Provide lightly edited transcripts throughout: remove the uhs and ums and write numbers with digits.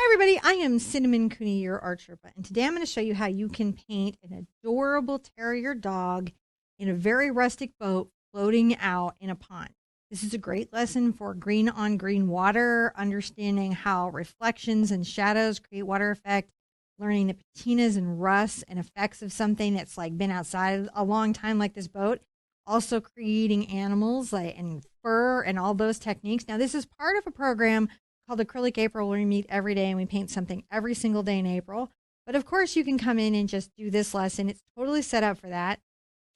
Hi everybody, I am Cinnamon Cooney, your Art Sherpa, and today I'm going to show you how you can paint an adorable terrier dog in a very rustic boat floating out in a pond. This is a great lesson for green on green water, understanding how reflections and shadows create water effect, learning the patinas and rusts and effects of something that's like been outside a long time like this boat, also creating animals like and fur and all those techniques. Now this is part of a program called Acrylic April, where we meet every day and we paint something every single day in April. But of course, you can come in and just do this lesson. It's totally set up for that.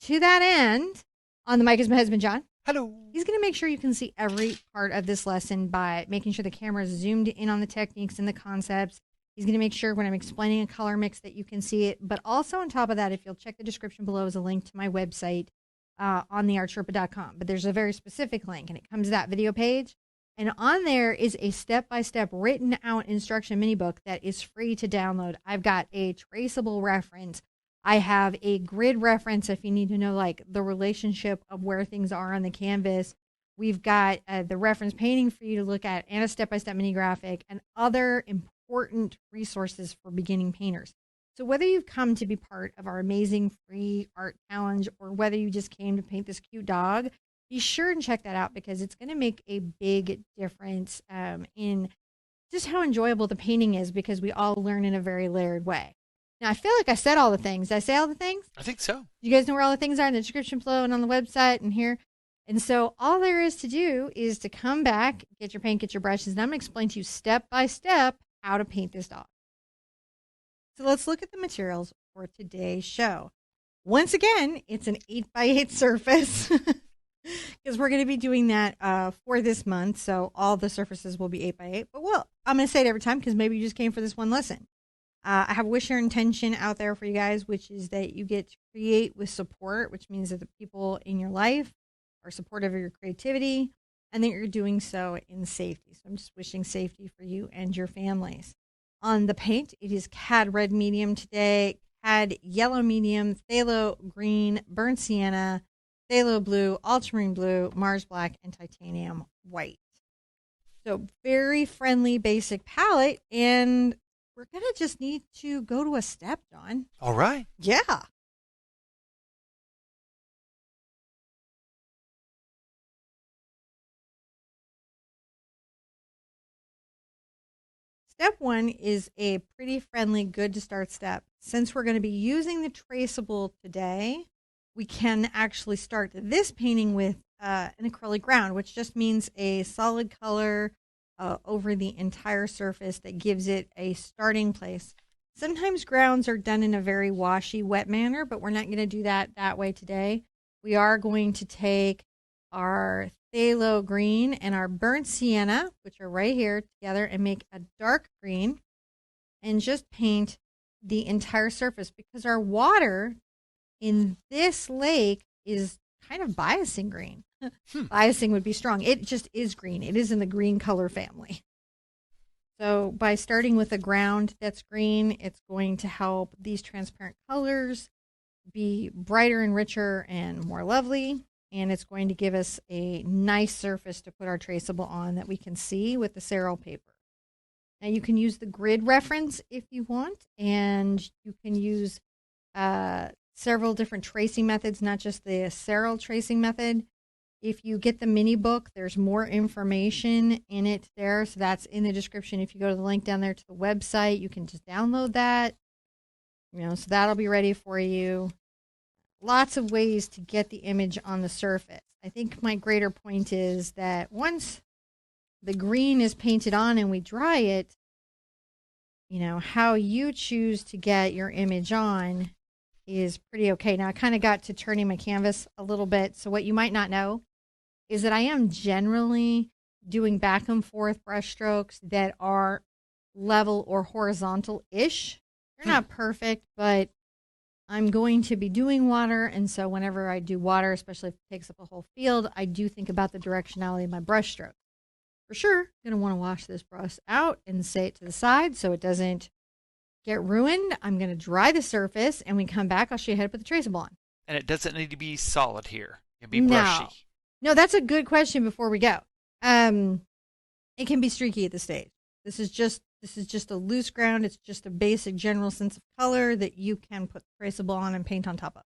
To that end, on the mic is my husband, John. Hello. He's going to make sure you can see every part of this lesson by making sure the camera is zoomed in on the techniques and the concepts. He's going to make sure when I'm explaining a color mix that you can see it. But also on top of that, if you'll check the description below is a link to my website on theartsherpa.com. But there's a very specific link, and it comes to that video page. And on there is a step-by-step written out instruction mini book that is free to download. I've got a traceable reference. I have a grid reference if you need to know like the relationship of where things are on the canvas. We've got the reference painting for you to look at and a step-by-step mini graphic and other important resources for beginning painters. So whether you've come to be part of our amazing free art challenge or whether you just came to paint this cute dog, be sure and check that out because it's going to make a big difference in just how enjoyable the painting is because we all learn in a very layered way. Now, I feel like I said all the things. Did I say all the things? I think so. You guys know where all the things are in the description below and on the website and here. And so all there is to do is to come back, get your paint, get your brushes, and I'm going to explain to you step by step how to paint this dog. So let's look at the materials for today's show. Once again, it's an 8x8 surface. Because we're going to be doing that for this month. So all the surfaces will be 8x8. But well, I'm going to say it every time because maybe you just came for this one lesson. I have a wish or intention out there for you guys, which is that you get to create with support, which means that the people in your life are supportive of your creativity and that you're doing so in safety. So I'm just wishing safety for you and your families. On the paint, it is Cad Red Medium today, Cad Yellow Medium, Phthalo Green, Burnt Sienna, Phthalo Blue, Ultramarine Blue, Mars Black, and Titanium White. So very friendly basic palette, and we're going to just need to go to a step, John. All right. Yeah. Step one is a pretty friendly, good to start step. Since we're going to be using the traceable today, we can actually start this painting with an acrylic ground, which just means a solid color over the entire surface that gives it a starting place. Sometimes grounds are done in a very washy, wet manner, but we're not going to do that way today. We are going to take our phthalo green and our burnt sienna, which are right here together, and make a dark green and just paint the entire surface because our water in this lake is kind of biasing green. Biasing would be strong. It just is green. It is in the green color family. So by starting with a ground that's green, it's going to help these transparent colors be brighter and richer and more lovely. And it's going to give us a nice surface to put our traceable on that we can see with the Ceril paper. Now you can use the grid reference if you want, and you can use several different tracing methods, not just the Ceril tracing method. If you get the mini book, there's more information in it there. So that's in the description. If you go to the link down there to the website, you can just download that. So that'll be ready for you. Lots of ways to get the image on the surface. I think my greater point is that once the green is painted on and we dry it, how you choose to get your image on is pretty okay. Now I kind of got to turning my canvas a little bit. So what you might not know is that I am generally doing back and forth brush strokes that are level or horizontal-ish. They're not perfect, but I'm going to be doing water. And so whenever I do water, especially if it takes up a whole field, I do think about the directionality of my brush stroke. For sure, I'm going to want to wash this brush out and set it to the side so it doesn't get ruined. I'm going to dry the surface, and when we come back, I'll show you how to put the traceable on. And it doesn't need to be solid here. It can be brushy. No, that's a good question before we go. It can be streaky at this stage. This is This is just a loose ground. It's just a basic general sense of color that you can put traceable on and paint on top of.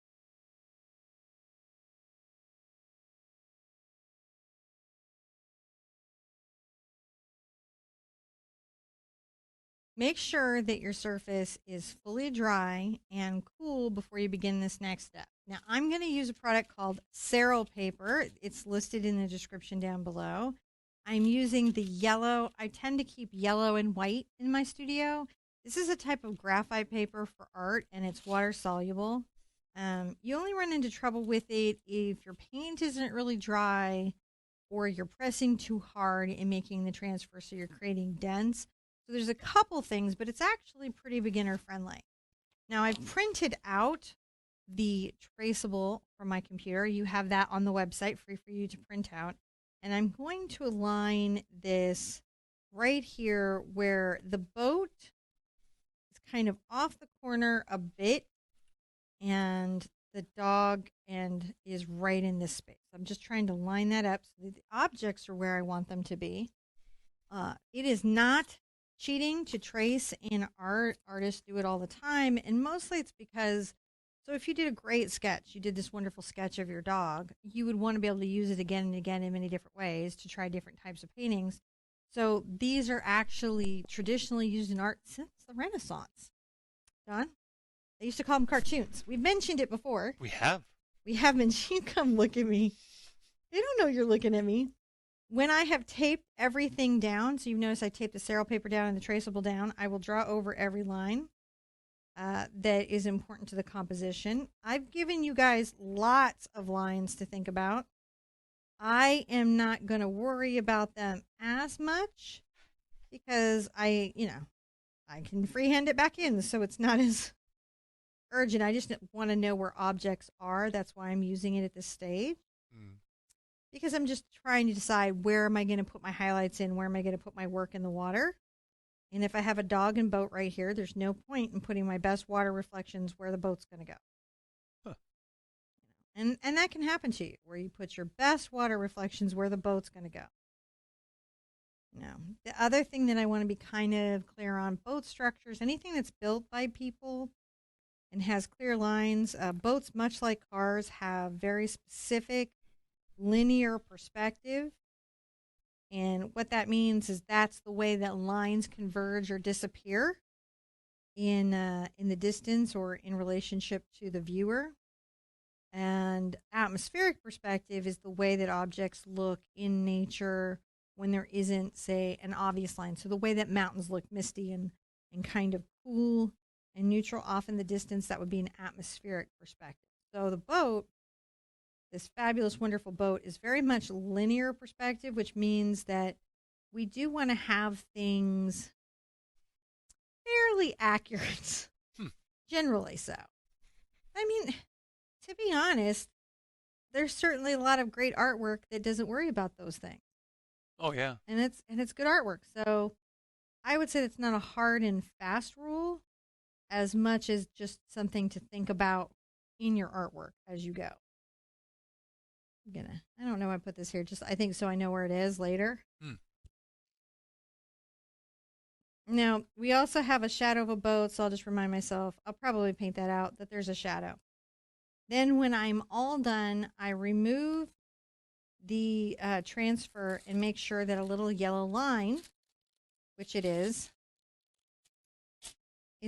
Make sure that your surface is fully dry and cool before you begin this next step. Now, I'm going to use a product called Acrylic paper. It's listed in the description down below. I'm using the yellow. I tend to keep yellow and white in my studio. This is a type of graphite paper for art, and it's water soluble. You only run into trouble with it if your paint isn't really dry or you're pressing too hard and making the transfer so you're creating dents. So there's a couple things, but it's actually pretty beginner friendly. Now I've printed out the traceable from my computer. You have that on the website, free for you to print out. And I'm going to align this right here where the boat is kind of off the corner a bit and the dog and is right in this space. I'm just trying to line that up so that the objects are where I want them to be. It is not cheating to trace in art. Artists do it all the time, and mostly it's because, so if you did a great sketch, you did this wonderful sketch of your dog, you would want to be able to use it again and again in many different ways to try different types of paintings. So these are actually traditionally used in art since the Renaissance. John? They used to call them cartoons. We've mentioned it before. We have. We have mentioned. You come look at me. They don't know you're looking at me. When I have taped everything down, so you notice I taped the Acrylic paper down and the traceable down, I will draw over every line that is important to the composition. I've given you guys lots of lines to think about. I am not going to worry about them as much because I can freehand it back in, so it's not as urgent. I just want to know where objects are. That's why I'm using it at this stage. Because I'm just trying to decide where am I going to put my highlights in, where am I going to put my work in the water. And if I have a dog and boat right here, there's no point in putting my best water reflections where the boat's going to go. Huh. And that can happen to you, where you put your best water reflections where the boat's going to go. The other thing that I want to be kind of clear on, boat structures, anything that's built by people and has clear lines, boats, much like cars, have very specific linear perspective, and what that means is that's the way that lines converge or disappear in the distance or in relationship to the viewer. And atmospheric perspective is the way that objects look in nature when there isn't, say, an obvious line. So the way that mountains look misty and kind of cool and neutral off in the distance, that would be an atmospheric perspective. So the boat, this fabulous, wonderful boat, is very much linear perspective, which means that we do want to have things fairly accurate, generally so. I mean, to be honest, there's certainly a lot of great artwork that doesn't worry about those things. Oh yeah, and it's good artwork. So I would say it's not a hard and fast rule, as much as just something to think about in your artwork as you go. I don't know why I put this here. Just I think so I know where it is later. Now, we also have a shadow of a boat, so I'll just remind myself. I'll probably paint that out, that there's a shadow. Then when I'm all done, I remove the transfer and make sure that a little yellow line, which it is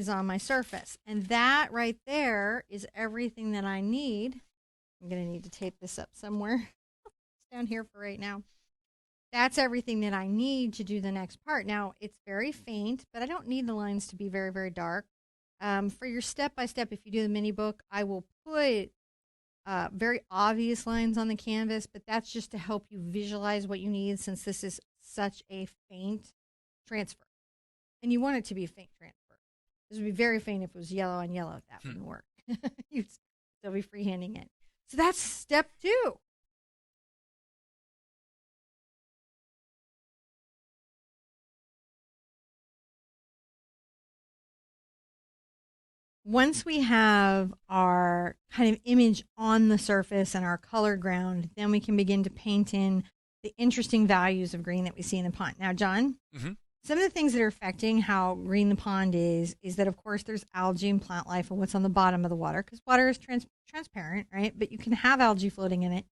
on my surface. And that right there is everything that I need. I'm going to need to tape this up somewhere. It's down here for right now. That's everything that I need to do the next part. Now, it's very faint, but I don't need the lines to be very, very dark. For your step-by-step, if you do the mini book, I will put very obvious lines on the canvas, but that's just to help you visualize what you need, since this is such a faint transfer. And you want it to be a faint transfer. This would be very faint if it was yellow on yellow. That wouldn't work. You'd still be freehanding it. So that's step 2. Once we have our kind of image on the surface and our color ground, then we can begin to paint in the interesting values of green that we see in the pond. Now, John, some of the things that are affecting how green the pond is that, of course, there's algae and plant life and what's on the bottom of the water because water is transparent, right? But you can have algae floating in it.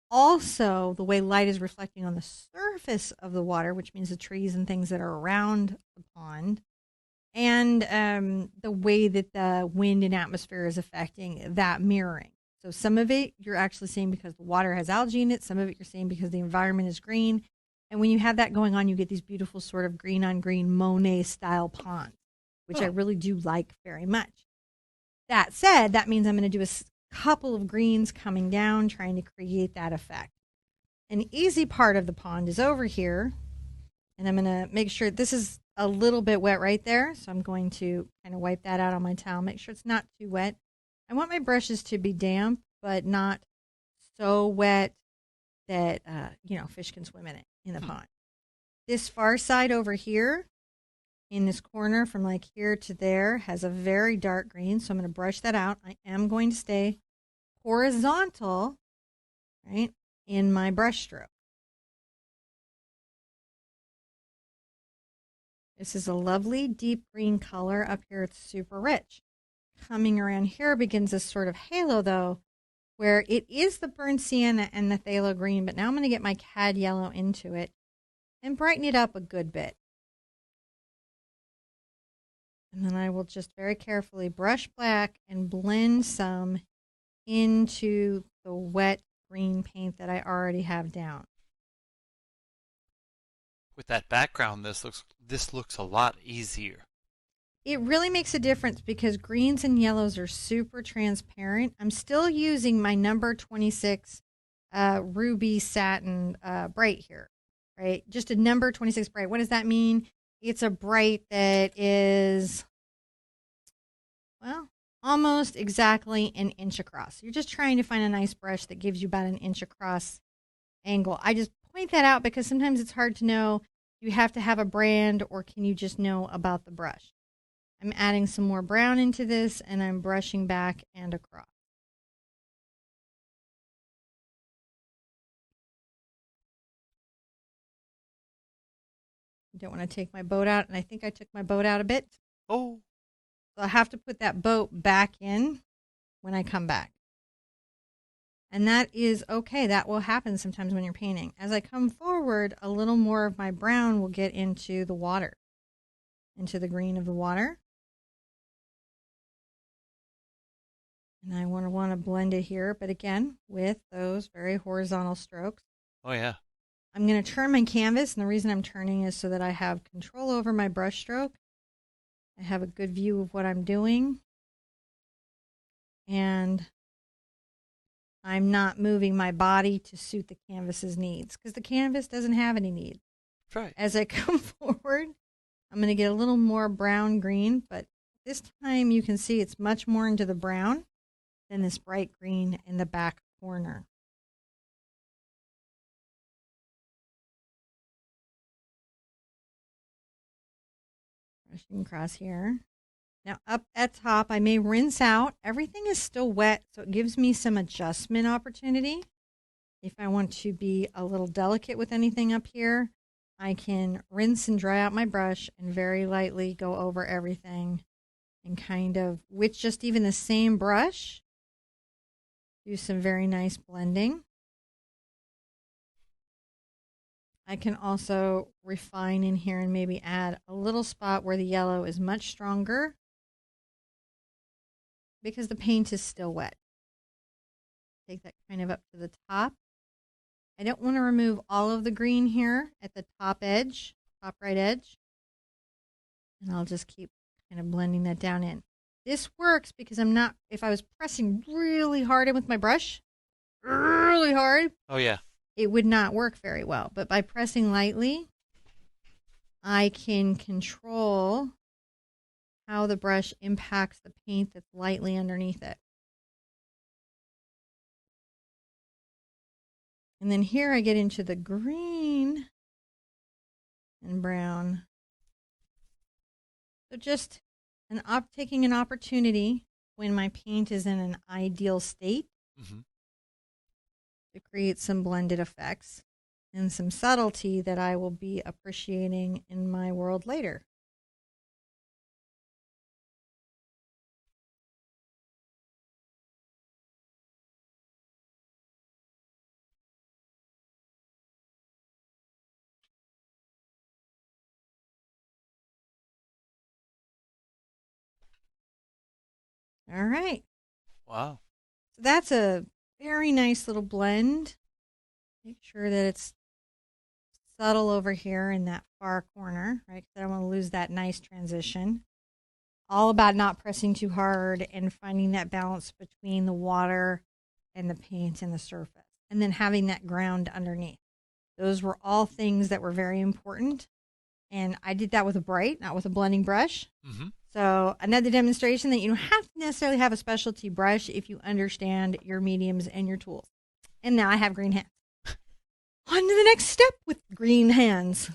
Also, the way light is reflecting on the surface of the water, which means the trees and things that are around the pond, and the way that the wind and atmosphere is affecting that mirroring. So some of it you're actually seeing because the water has algae in it. Some of it you're seeing because the environment is green. And when you have that going on, you get these beautiful sort of green on green Monet style ponds, which I Oh, really do like very much. That said, that means I'm going to do a couple of greens coming down, trying to create that effect. An easy part of the pond is over here, and I'm going to make sure this is a little bit wet right there. So I'm going to kind of wipe that out on my towel, make sure it's not too wet. I want my brushes to be damp, but not so wet that, fish can swim in it in the pond. This far side over here in this corner from like here to there has a very dark green. So I'm going to brush that out. I am going to stay horizontal, right, in my brush stroke. This is a lovely deep green color. Up here, it's super rich. Coming around here begins this sort of halo, though, where it is the burnt sienna and the phthalo green, but now I'm going to get my cad yellow into it and brighten it up a good bit. And then I will just very carefully brush black and blend some into the wet green paint that I already have down. with that background, this looks a lot easier. It really makes a difference because greens and yellows are super transparent. I'm still using my number 26 ruby satin bright here, right? Just a number 26 bright. What does that mean? It's a bright that is, well, almost exactly an inch across. You're just trying to find a nice brush that gives you about an inch across angle. I just point that out because sometimes it's hard to know. You have to have a brand or can you just know about the brush? I'm adding some more brown into this and I'm brushing back and across. I don't want to take my boat out, and I think I took my boat out a bit. Oh, So I'll have to put that boat back in when I come back. And that is okay. That will happen sometimes when you're painting. As I come forward, a little more of my brown will get into the water, into the green of the water. And I want to blend it here, but again, with those very horizontal strokes. oh yeah. I'm going to turn my canvas, and the reason I'm turning is so that I have control over my brush stroke. I have a good view of what I'm doing. And I'm not moving my body to suit the canvas's needs because the canvas doesn't have any needs. Right. As I come forward, I'm going to get a little more brown green, but this time you can see it's much more into the brown than this bright green in the back corner. Brushing across here. Now up at top, I may rinse out. Everything is still wet, so it gives me some adjustment opportunity. If I want to be a little delicate with anything up here, I can rinse and dry out my brush and very lightly go over everything and kind of, with just even the same brush, do some very nice blending. I can also refine in here and maybe add a little spot where the yellow is much stronger because the paint is still wet. Take that kind of up to the top. I don't want to remove all of the green here at the top edge, top right edge. And I'll just keep kind of blending that down in. This works because I'm not, if I was pressing really hard in with my brush, really hard, Oh yeah. it would not work very well. But by pressing lightly, I can control how the brush impacts the paint that's lightly underneath it. And then here I get into the green and brown. So just taking an opportunity when my paint is in an ideal state Mm-hmm. to create some blended effects. and some subtlety that I will be appreciating in my world later. All right. Wow. So that's a very nice little blend. Make sure that it's subtle over here in that far corner, right? Because I don't want to lose that nice transition. All about not pressing too hard and finding that balance between the water and the paint and the surface, and then having that ground underneath. Those were all things that were very important. And I did that with a bright, not with a blending brush. Mm-hmm. So another demonstration that you don't have to necessarily have a specialty brush if you understand your mediums and your tools. And now I have green hands. On to the next step with green hands.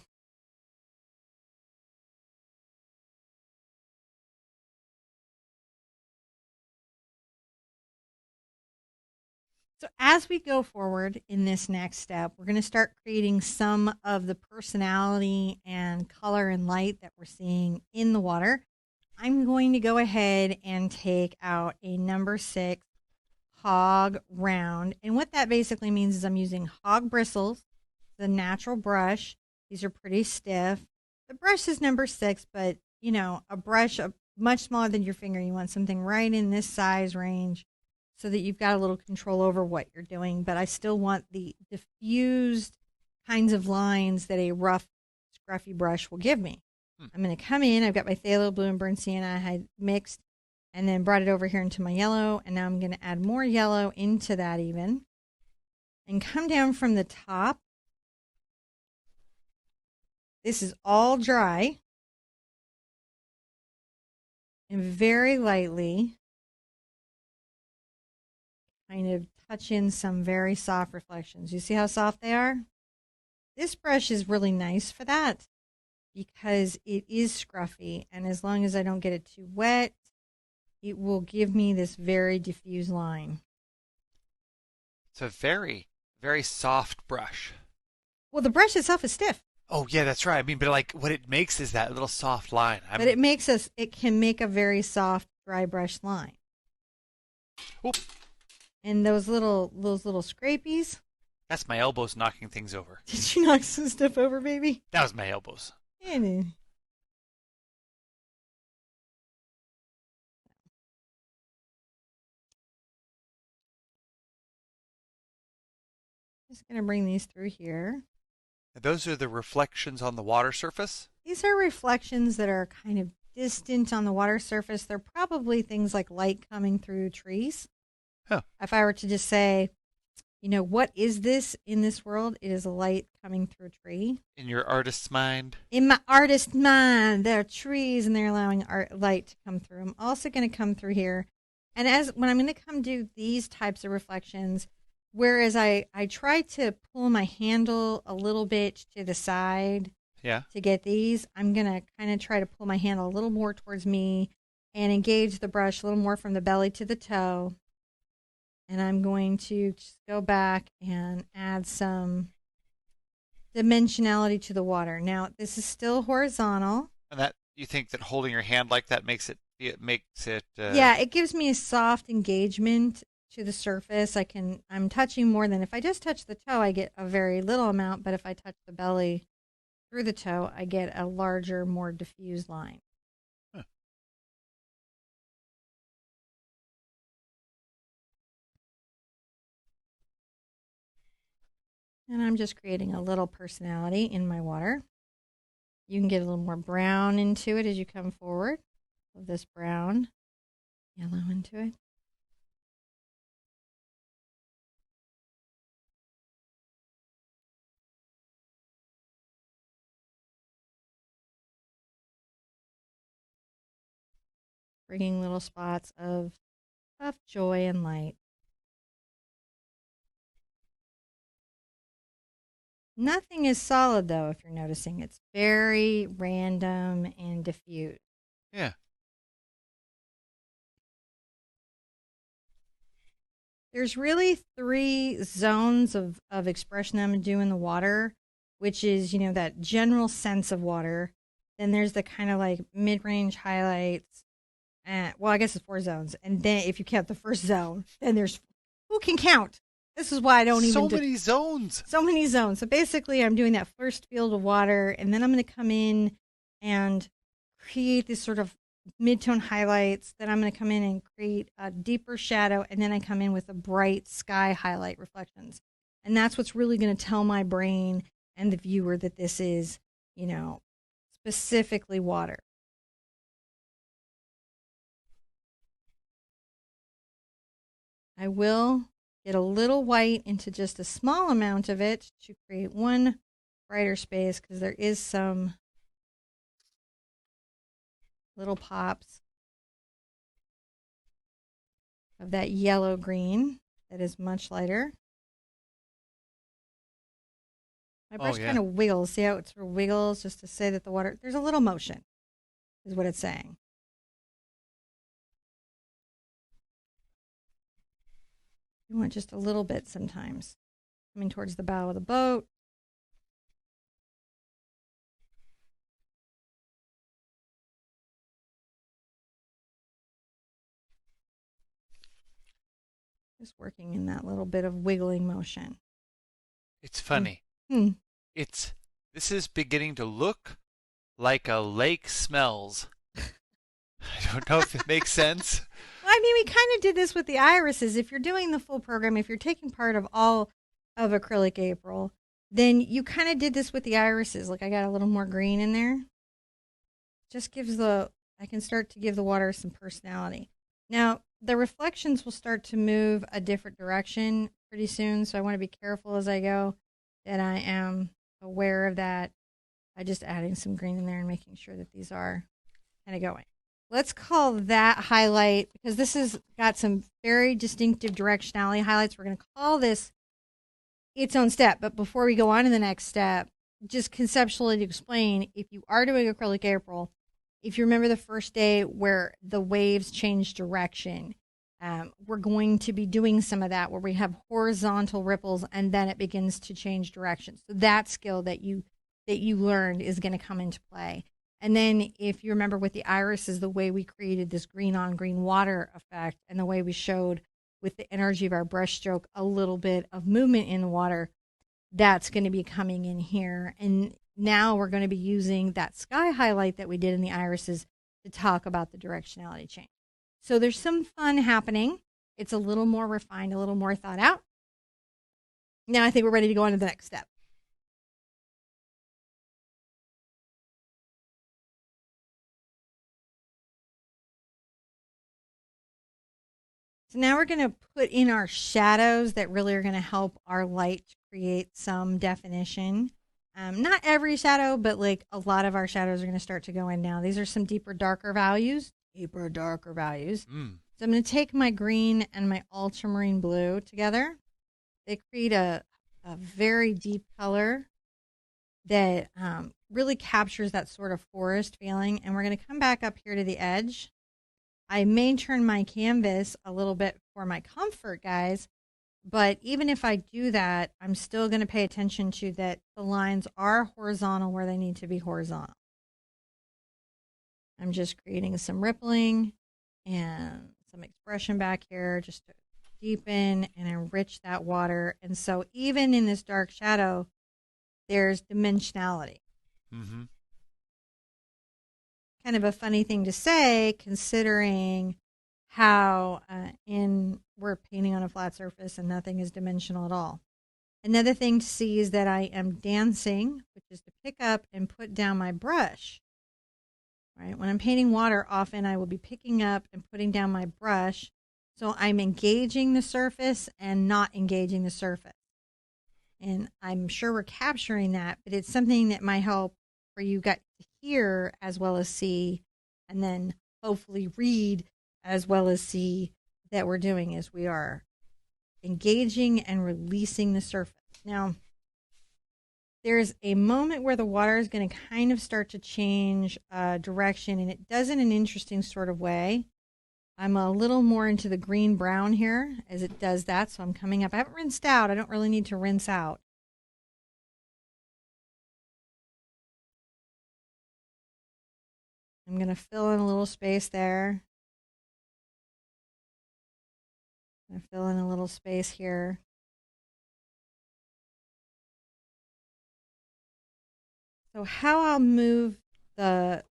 So as we go forward in this next step, we're going to start creating some of the personality and color and light that we're seeing in the water. I'm going to go ahead and take out a number 6 hog round. And what that basically means is I'm using hog bristles, the natural brush. These are pretty stiff. The brush is number 6, but you know, a brush much smaller than your finger. You want something right in this size range so that you've got a little control over what you're doing. But I still want the diffused kinds of lines that a rough, scruffy brush will give me. I'm going to come in. I've got my phthalo blue and burnt sienna I had mixed and then brought it over here into my yellow. And now I'm going to add more yellow into that even. And come down from the top. This is all dry. And very lightly kind of touch in some very soft reflections. You see how soft they are? This brush is really nice for that because it is scruffy. And as long as I don't get it too wet, it will give me this very diffuse line. It's a very, very soft brush. Well, the brush itself is stiff. Oh yeah, that's right. I mean, but like what it makes is that little soft line. But it can make a very soft, dry brush line. Oop. And those little scrapies. That's my elbows knocking things over. Did you knock some stuff over, baby? That was my elbows. And just going to bring these through here. Those are the reflections on the water surface? These are reflections that are kind of distant on the water surface. They're probably things like light coming through trees. Huh. If I were to just say, you know, what is this in this world? It is a light coming through a tree. In your artist's mind? In my artist mind, there are trees and they're allowing light to come through. I'm also going to come through here. And when I'm going to come do these types of reflections, whereas I try to pull my handle a little bit to the side to get these, I'm going to kind of try to pull my handle a little more towards me and engage the brush a little more from the belly to the toe. And I'm going to just go back and add some dimensionality to the water. Now, this is still horizontal. And that you think that holding your hand like that makes it yeah, it gives me a soft engagement to the surface. I'm touching more than if I just touch the toe, I get a very little amount, but if I touch the belly through the toe, I get a larger, more diffused line. Huh. And I'm just creating a little personality in my water. You can get a little more brown into it as you come forward. So this brown, yellow into it. Bringing little spots of joy and light. Nothing is solid, though, if you're noticing. It's very random and diffuse. Yeah. there's really three zones of expression I'm going to do in the water, which is, that general sense of water. Then there's the kind of like mid-range highlights. And, well, I guess it's four zones. And then if you count the first zone, then there's, who can count? This is why I don't even So do many zones. so many zones. So basically, I'm doing that first field of water, and then I'm going to come in and create this sort of mid-tone highlights. Then I'm going to come in and create a deeper shadow, and then I come in with a bright sky highlight reflections. And that's what's really going to tell my brain and the viewer that this is, specifically water. I will get a little white into just a small amount of it to create one brighter space, because there is some little pops of that yellow green that is much lighter. My brush kind of wiggles. See how it sort of wiggles, just to say that the water, there's a little motion, is what it's saying. You want just a little bit sometimes. Coming towards the bow of the boat. Just working in that little bit of wiggling motion. It's funny. Hmm. This is beginning to look like a lake smells. I don't know if it makes sense. Well, I mean, we kind of did this with the irises. If you're doing the full program, if you're taking part of all of Acrylic April, then you kind of did this with the irises. Like, I got a little more green in there. Just gives I can start to give the water some personality. Now, the reflections will start to move a different direction pretty soon, so I want to be careful as I go that I am aware of that. I just adding some green in there and making sure that these are kind of going. Let's call that highlight, because this has got some very distinctive directionality highlights. We're going to call this its own step. But before we go on to the next step, just conceptually to explain, if you are doing Acrylic April, if you remember the first day where the waves change direction, we're going to be doing some of that where we have horizontal ripples and then it begins to change direction. So that skill that you learned is going to come into play. And then if you remember with the irises, the way we created this green on green water effect and the way we showed with the energy of our brush stroke a little bit of movement in the water, that's going to be coming in here. And now we're going to be using that sky highlight that we did in the irises to talk about the directionality change. So there's some fun happening. It's a little more refined, a little more thought out. Now I think we're ready to go on to the next step. So now we're going to put in our shadows that really are going to help our light create some definition. Not every shadow, but like a lot of our shadows are going to start to go in now. These are some deeper, darker values. So I'm going to take my green and my ultramarine blue together. They create a very deep color that really captures that sort of forest feeling. And we're going to come back up here to the edge. I may turn my canvas a little bit for my comfort, guys. But even if I do that, I'm still going to pay attention to that the lines are horizontal where they need to be horizontal. I'm just creating some rippling and some expression back here just to deepen and enrich that water. And so even in this dark shadow, there's dimensionality. Mm-hmm. Kind of a funny thing to say, considering how we're painting on a flat surface and nothing is dimensional at all. Another thing to see is that I am dancing, which is to pick up and put down my brush. Right? When I'm painting water, often I will be picking up and putting down my brush. So I'm engaging the surface and not engaging the surface. And I'm sure we're capturing that, but it's something that might help for you guys to hear as well as see, and then hopefully read as well as see that we're doing is we are engaging and releasing the surface. Now, there's a moment where the water is going to kind of start to change direction, and it does in an interesting sort of way. I'm a little more into the green brown here as it does that, so I'm coming up. I haven't rinsed out. I don't really need to rinse out. I'm going to fill in a little space there. I'm going to fill in a little space here. So how I'll move the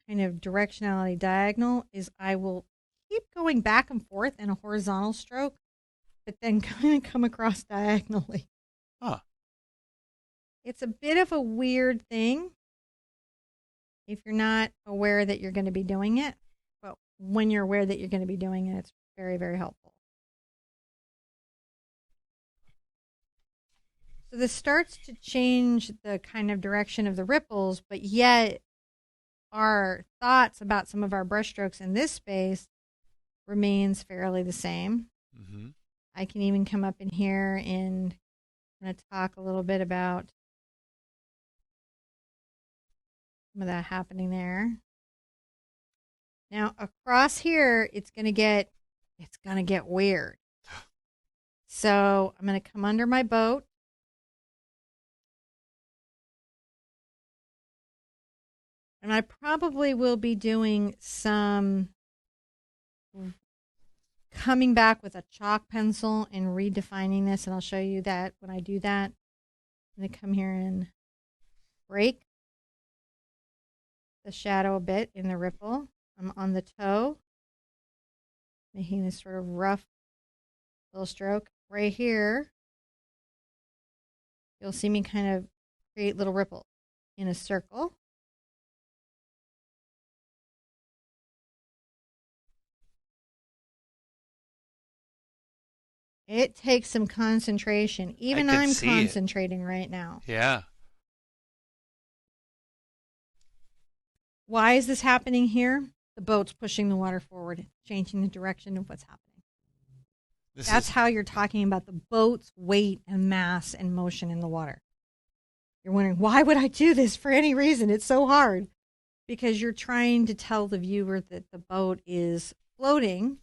kind of directionality diagonal is I will keep going back and forth in a horizontal stroke, but then kind of come across diagonally. Huh. It's a bit of a weird thing if you're not aware that you're going to be doing it. But when you're aware that you're going to be doing it, it's very, very helpful. So this starts to change the kind of direction of the ripples, but yet our thoughts about some of our brushstrokes in this space remains fairly the same. Mm-hmm. I can even come up in here and kind of talk a little bit about some of that happening there. Now across here, it's gonna get weird. So I'm gonna come under my boat. And I probably will be doing some coming back with a chalk pencil and redefining this, and I'll show you that when I do that. I'm going to come here and break the shadow a bit in the ripple. I'm on the toe, making this sort of rough little stroke. Right here, you'll see me kind of create little ripples in a circle. It takes some concentration. Even I'm concentrating right now. Yeah. Why is this happening here? The boat's pushing the water forward, changing the direction of what's happening. That's how you're talking about the boat's weight and mass and motion in the water. You're wondering, why would I do this for any reason? It's so hard. Because you're trying to tell the viewer that the boat is floating,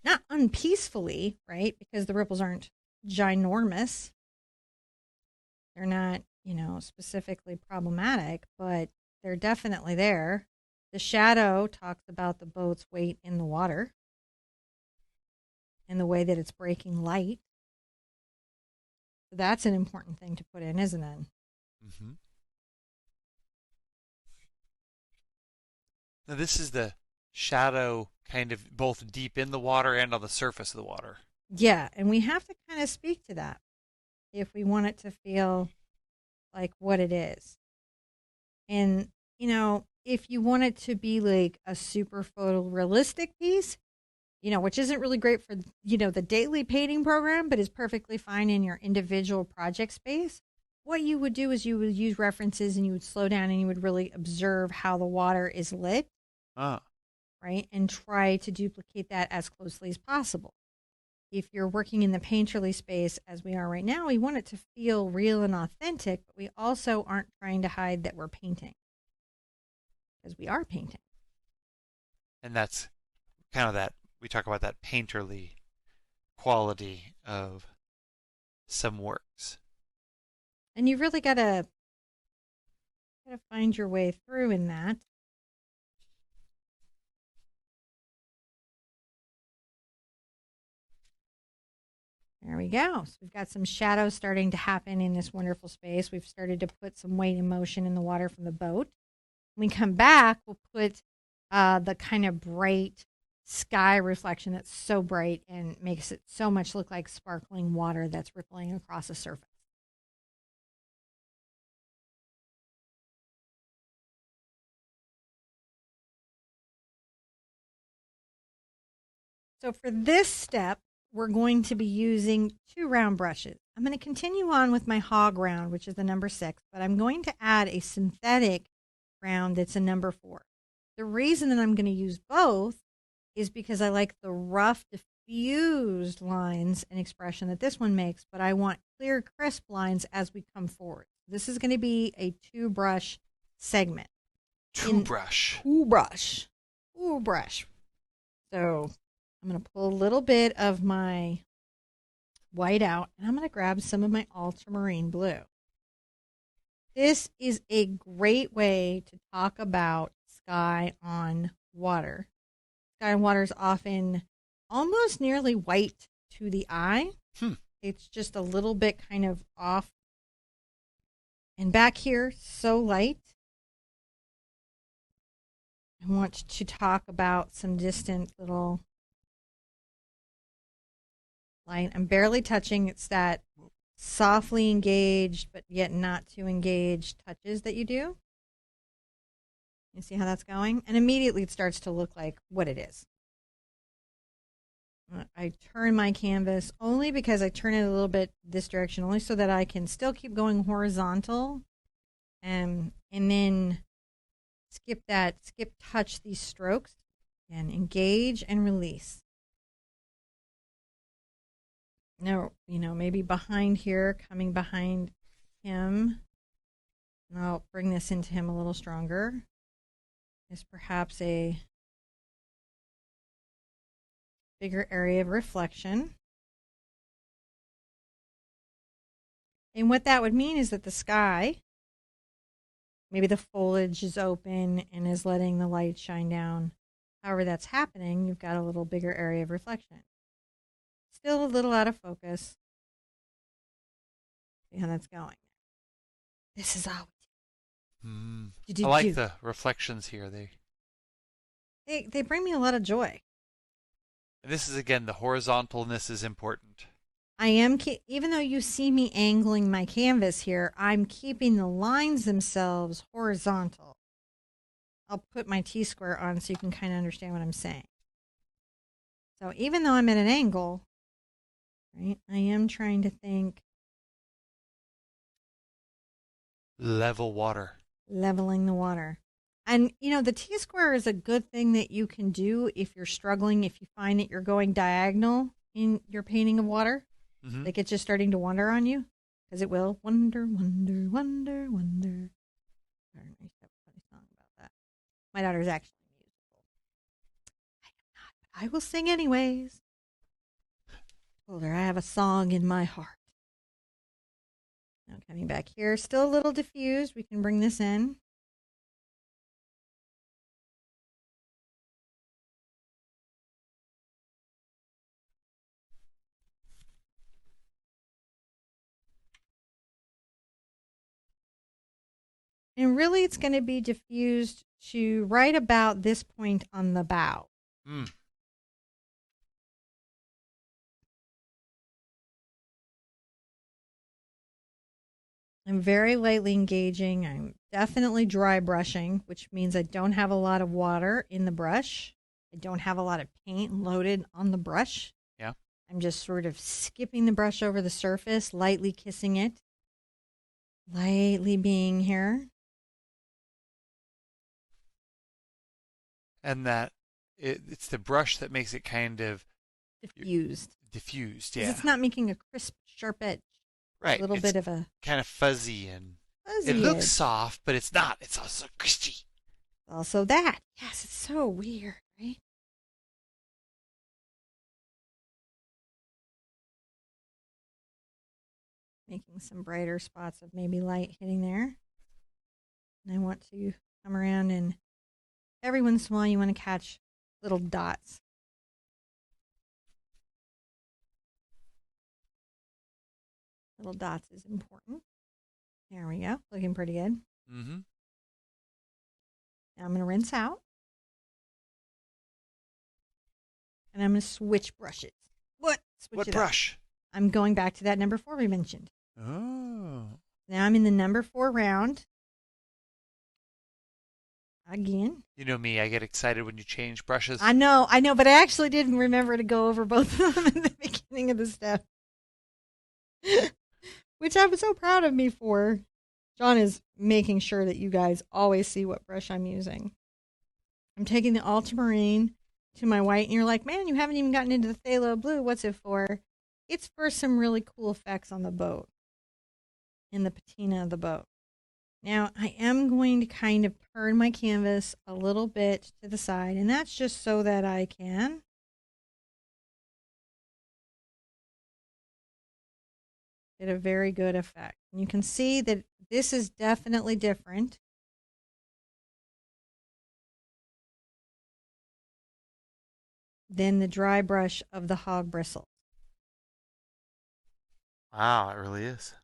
not unpeacefully, right? Because the ripples aren't ginormous. They're not, specifically problematic, but they're definitely there. The shadow talks about the boat's weight in the water and the way that it's breaking light. So that's an important thing to put in, isn't it? Mm-hmm. Now this is the shadow kind of both deep in the water and on the surface of the water. Yeah, and we have to kind of speak to that if we want it to feel like what it is. And, if you want it to be like a super photorealistic piece, which isn't really great for, the daily painting program, but is perfectly fine in your individual project space. What you would do is you would use references and you would slow down and you would really observe how the water is lit. Right? And try to duplicate that as closely as possible. If you're working in the painterly space as we are right now, we want it to feel real and authentic, but we also aren't trying to hide that we're painting. Because we are painting. And that's kind of that, we talk about that painterly quality of some works. And you really gotta find your way through in that. There we go. So we've got some shadows starting to happen in this wonderful space. We've started to put some weight and motion in the water from the boat. When we come back, we'll put the kind of bright sky reflection that's so bright and makes it so much look like sparkling water that's rippling across a surface. So for this step, we're going to be using 2 round brushes. I'm going to continue on with my hog round, which is the number 6, but I'm going to add a synthetic round that's a number 4. The reason that I'm going to use both is because I like the rough, diffused lines and expression that this one makes, but I want clear, crisp lines as we come forward. This is going to be a 2-brush segment. 2-brush. 2-brush. 2-brush. So I'm going to pull a little bit of my white out, and I'm going to grab some of my ultramarine blue. This is a great way to talk about sky on water. Sky on water is often almost nearly white to the eye. It's just a little bit kind of off. And back here, so light. I want to talk about some distant little light. I'm barely touching. It's that softly engaged, but yet not too engaged touches that you do. You see how that's going? And immediately it starts to look like what it is. I turn my canvas only because I turn it a little bit this direction, only so that I can still keep going horizontal, and then skip touch these strokes, and engage and release. Now, maybe behind here, coming behind him, and I'll bring this into him a little stronger, is perhaps a bigger area of reflection. And what that would mean is that the sky, maybe the foliage is open and is letting the light shine down. However that's happening, you've got a little bigger area of reflection. Still a little out of focus. See how that's going. This is all. I like the reflections here. They bring me a lot of joy. This is, again, the horizontalness is important. I am, even though you see me angling my canvas here, I'm keeping the lines themselves horizontal. I'll put my T-square on so you can kind of understand what I'm saying. So even though I'm at an angle, right, I am trying to think. Level water. Leveling the water. And, the T-square is a good thing that you can do if you're struggling, if you find that you're going diagonal in your painting of water. Like it's just starting to wander on you. Because it will. Wonder, wonder, wonder, wonder. I used to have a funny song about that. My daughter's actually musical. I am not, but I will sing anyways. Told her I have a song in my heart. Now coming back here, still a little diffused. We can bring this in. And really it's going to be diffused to right about this point on the bow. I'm very lightly engaging. I'm definitely dry brushing, which means I don't have a lot of water in the brush. I don't have a lot of paint loaded on the brush. Yeah. I'm just sort of skipping the brush over the surface, lightly kissing it, lightly being here. And that it's the brush that makes it kind of diffused. Yeah. It's not making a crisp, sharp edge. Right. A little bit of a kind of fuzzy it looks edge. soft, but it's not. It's also crispy. Also that. Yes, it's so weird, right? Making some brighter spots of maybe light hitting there. And I want to come around, and every once in a while you want to catch little dots. Little dots is important. There we go. Looking pretty good. Mm-hmm. Now I'm going to rinse out. And I'm going to switch brushes. What brush? I'm going back to that number 4 we mentioned. Oh. Now I'm in the number 4 round. Again. You know me, I get excited when you change brushes. I know, but I actually didn't remember to go over both of them at the beginning of the step. Which I was so proud of me for. John is making sure that you guys always see what brush I'm using. I'm taking the ultramarine to my white, and you're like, man, you haven't even gotten into the phthalo blue. What's it for? It's for some really cool effects on the boat. In the patina of the boat. Now I am going to kind of turn my canvas a little bit to the side, and that's just so that I can get a very good effect. And you can see that this is definitely different than the dry brush of the hog bristles. Wow, it really is.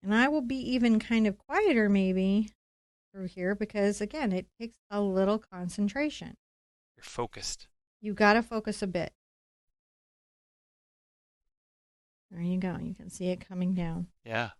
And I will be even kind of quieter maybe through here because, again, it takes a little concentration. You're focused. You got to focus a bit. There you go. You can see it coming down. Yeah.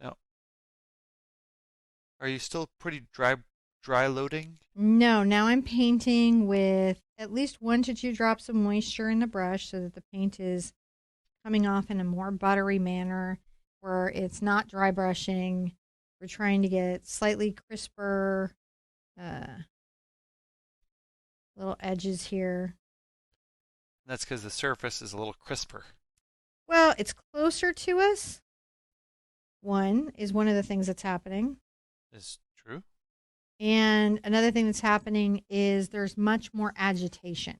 Now, are you still pretty dry loading? No, now I'm painting with at least 1 to 2 drops of moisture in the brush so that the paint is coming off in a more buttery manner where it's not dry brushing. We're trying to get slightly crisper uh, little edges here. That's because the surface is a little crisper. Well, it's closer to us. One is one of the things that's happening. Is true? And another thing that's happening is there's much more agitation.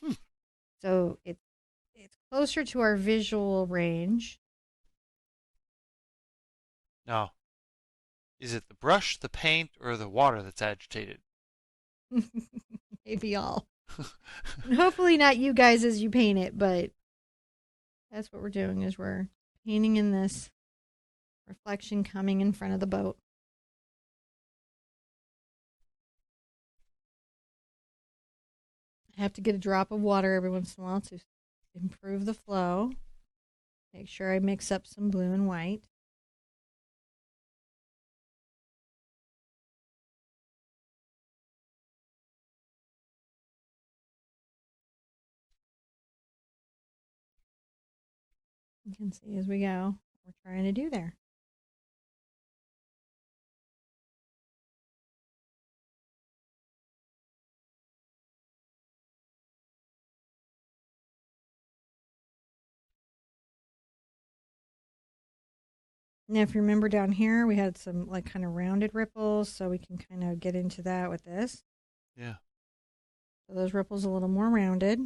Hmm. So it's closer to our visual range. Now, is it the brush, the paint, or the water that's agitated? Maybe all. And hopefully not you guys as you paint it, but that's what we're doing is we're painting in this reflection coming in front of the boat. I have to get a drop of water every once in a while to improve the flow. Make sure I mix up some blue and white. You can see as we go what we're trying to do there. Now, if you remember down here, we had some like kind of rounded ripples, so we can kind of get into that with this. Yeah. So those ripples a little more rounded.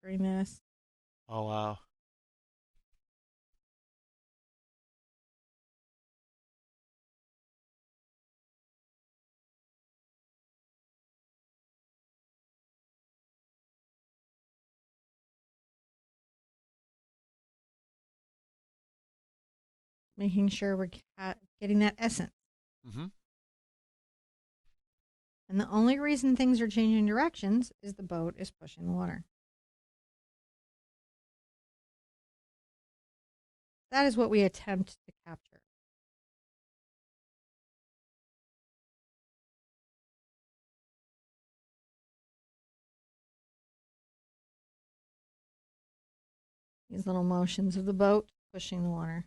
Capturing this. Oh, wow. Making sure we're getting that essence. Mm-hmm. And the only reason things are changing directions is the boat is pushing the water. That is what we attempt to capture. These little motions of the boat pushing the water.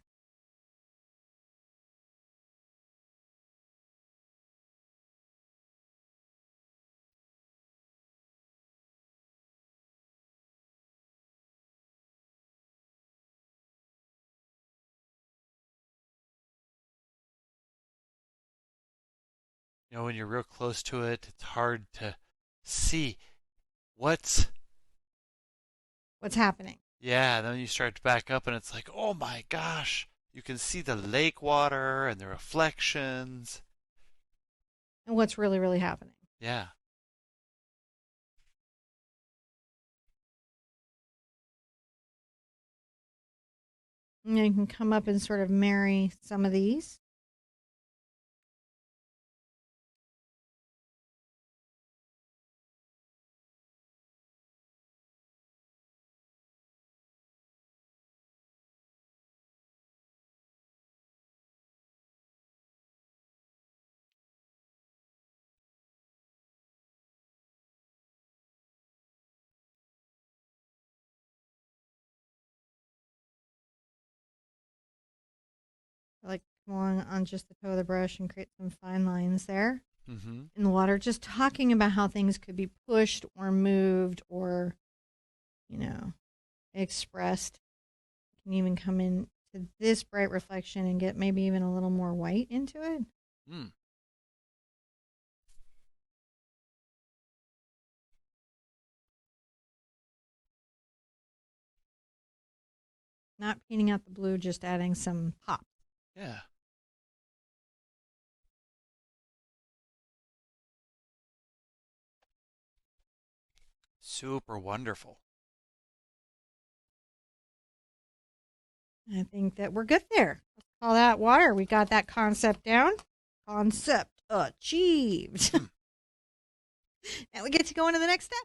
You know, when you're real close to it, it's hard to see what's. What's happening? Yeah, then you start to back up, and it's like, oh my gosh, you can see the lake water and the reflections. And what's really, really happening? Yeah. And you can come up and sort of marry some of these. I like come along on just the toe of the brush and create some fine lines there Mm-hmm. in the water, just talking about how things could be pushed or moved or, you know, expressed. You can even come in to this bright reflection and get maybe even a little more white into it. Mm. Not painting out the blue, just adding some pop. Yeah. Super wonderful. I think that we're good there. Let's call that water. We got that concept down. Concept achieved. Mm. Now we get to go into the next step.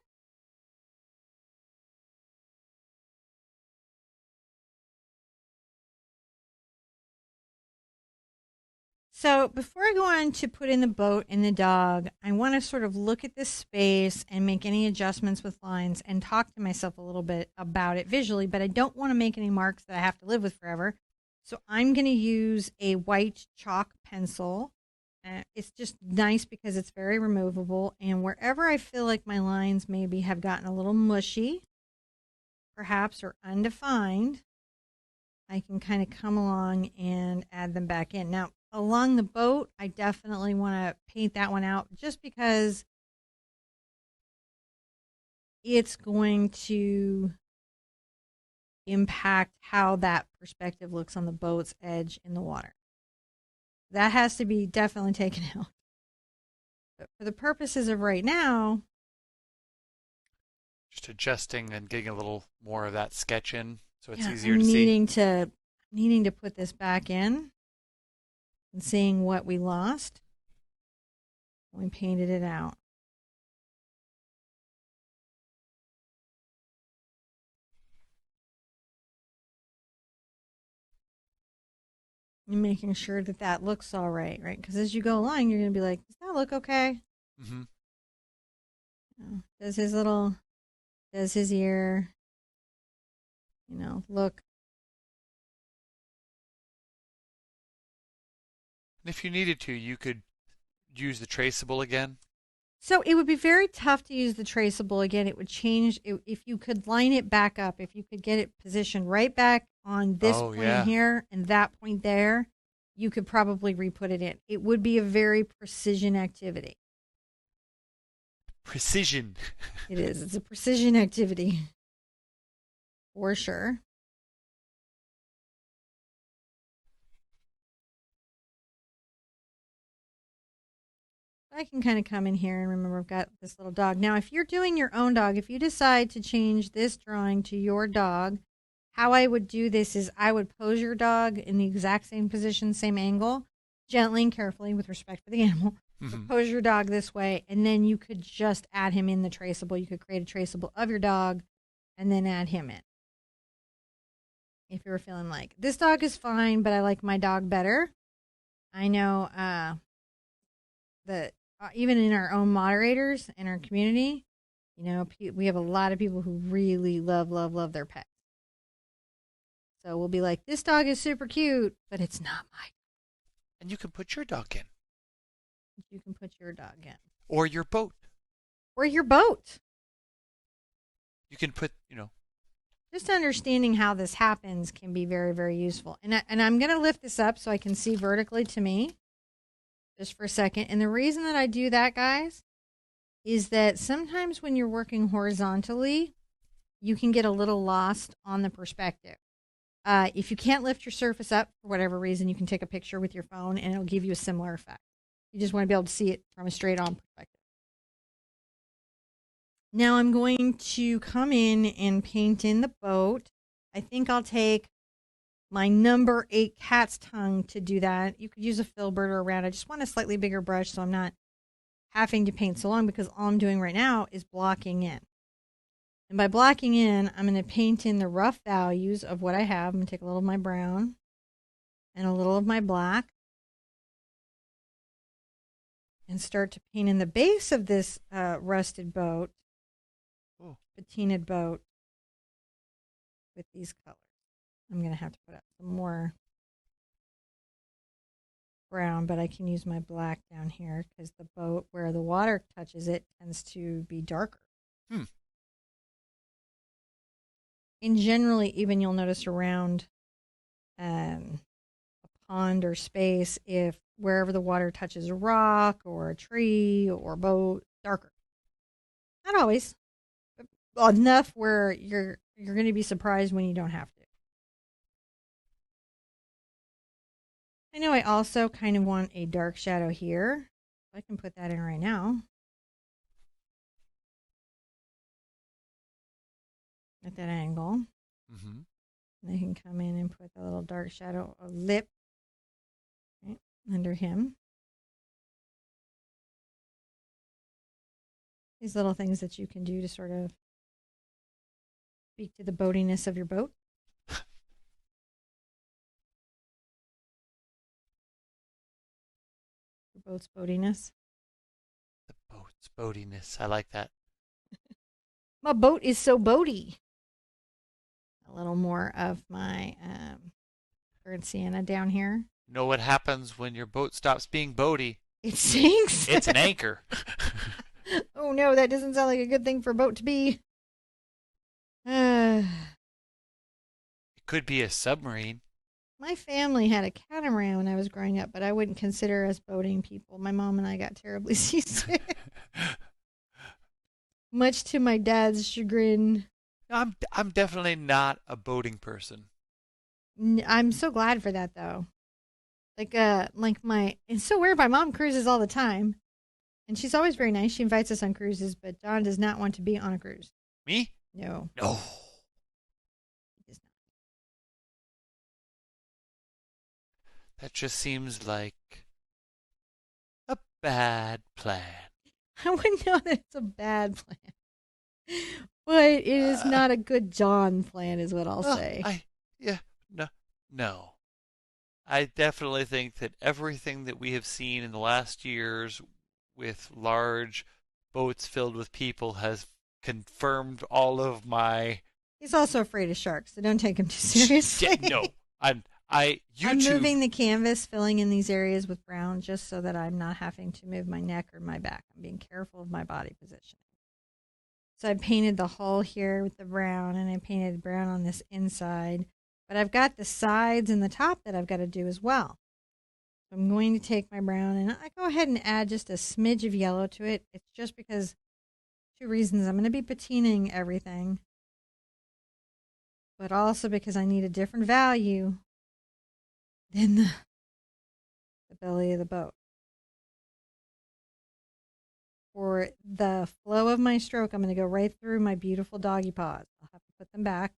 So before I go on to put in the boat and the dog, I want to sort of look at this space and make any adjustments with lines and talk to myself a little bit about it visually, but I don't want to make any marks that I have to live with forever. So I'm going to use a white chalk pencil. It's just nice because it's very removable. And wherever I feel like my lines maybe have gotten a little mushy, perhaps, or undefined, I can kind of come along and add them back in. Now, along the boat, I definitely want to paint that one out just because it's going to impact how that perspective looks on the boat's edge in the water. That has to be definitely taken out. But for the purposes of right now, Just adjusting and getting a little more of that sketch in so it's yeah, easier I'm to see. needing to put this back in and seeing what we lost when we painted it out. And making sure that that looks all right, right? Because as you go along, you're going to be like, does that look okay? Mm-hmm. Does his little, does his ear, look. And if you needed to, you could use the traceable again. So it would be very tough to use the traceable again. It would change if you could line it back up, if you could get it positioned right back on this Oh, point yeah. here and that point there, you could probably re-put it in. It would be a very precision activity. Precision. It is. It's a precision activity for sure. I can kind of come in here and remember I've got this little dog. Now, if you're doing your own dog, if you decide to change this drawing to your dog, how I would do this is I would pose your dog in the exact same position, same angle, gently and carefully with respect for the animal. But Mm-hmm. pose your dog this way, and then you could just add him in the traceable. You could create a traceable of your dog and then add him in. If you were feeling like this dog is fine, but I like my dog better. I know that even in our own moderators in our community, we have a lot of people who really love their pets. So we'll be like, this dog is super cute, but it's not my. And you can put your dog in. You can put your dog in. Or your boat. Or your boat. You can put, Just understanding how this happens can be very, very useful. And I'm going to lift this up so I can see vertically to me just for a second. And the reason that I do that, guys, is that sometimes when you're working horizontally, you can get a little lost on the perspective. If you can't lift your surface up for whatever reason, you can take a picture with your phone and it'll give you a similar effect. You just want to be able to see it from a straight on perspective. Now I'm going to come in and paint in the boat. I think I'll take my number 8 cat's tongue to do that. You could use a filbert or a round. I just want a slightly bigger brush so I'm not having to paint so long because all I'm doing right now is blocking in. And by blocking in, I'm going to paint in the rough values of what I have. I'm going to take a little of my brown and a little of my black and start to paint in the base of this rusted boat, patinaed boat, with these colors. I'm going to have to put up some more brown, but I can use my black down here because the boat where the water touches it tends to be darker. And generally, even you'll notice around a pond or space, if wherever the water touches a rock or a tree or a boat, darker. Not always, but enough where you're going to be surprised when you don't have to. I know I also kind of want a dark shadow here. I can put that in right now. At that angle. Mm-hmm. And I can come in and put a little dark shadow, a lip, right, under him. These little things that you can do to sort of speak to the boatiness of your boat. Your boat's boatiness. The boat's boatiness. I like that. My boat is so boaty. A little more of my burnt sienna down here. Know what happens when your boat stops being boaty? It sinks. It's an anchor. Oh no, that doesn't sound like a good thing for a boat to be. It could be a submarine. My family had a catamaran when I was growing up, but I wouldn't consider us boating people. My mom and I got terribly seasick. Much to my dad's chagrin. I'm definitely not a boating person. I'm so glad for that though. It's so weird. My mom cruises all the time, and she's always very nice. She invites us on cruises, but John does not want to be on a cruise. Me? No. No. He does That just seems like a bad plan. not. I wouldn't know that it's a bad plan, but it is not a good John plan, is what I'll say. No. I definitely think that everything that we have seen in the last years with large boats filled with people has confirmed all of my. He's also afraid of sharks, so don't take him too seriously. No, I'm moving the canvas, filling in these areas with brown, just so that I'm not having to move my neck or my back. I'm being careful of my body positioning. So I painted the hull here with the brown, and I painted brown on this inside. But I've got the sides and the top that I've got to do as well. So I'm going to take my brown, and I go ahead and add just a smidge of yellow to it. It's just because, 2 reasons. I'm going to be patinaing everything, but also because I need a different value than the belly of the boat. For the flow of my stroke, I'm going to go right through my beautiful doggy paws. I'll have to put them back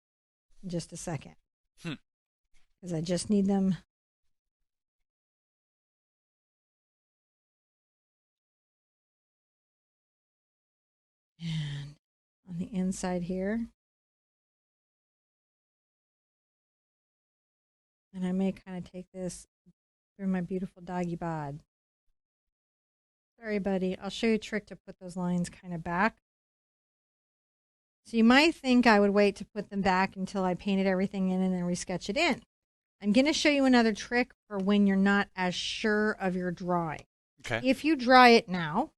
in just a second because I just need them. And on the inside here. And I may kind of take this through my beautiful doggy bod. Sorry, buddy. I'll show you a trick to put those lines kind of back. So you might think I would wait to put them back until I painted everything in and then resketch it in. I'm going to show you another trick for when you're not as sure of your drawing. Okay. If you dry it now,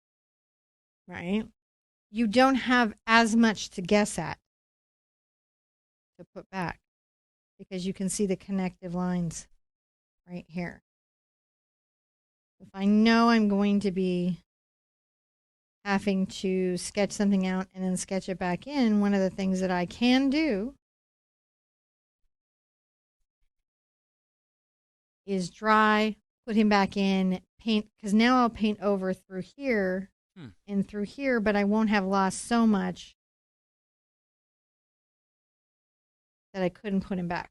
right, you don't have as much to guess at to put back because you can see the connective lines right here. If I know I'm going to be having to sketch something out and then sketch it back in, one of the things that I can do is dry, put him back in, paint, because now I'll paint over through here and through here, but I won't have lost so much that I couldn't put him back.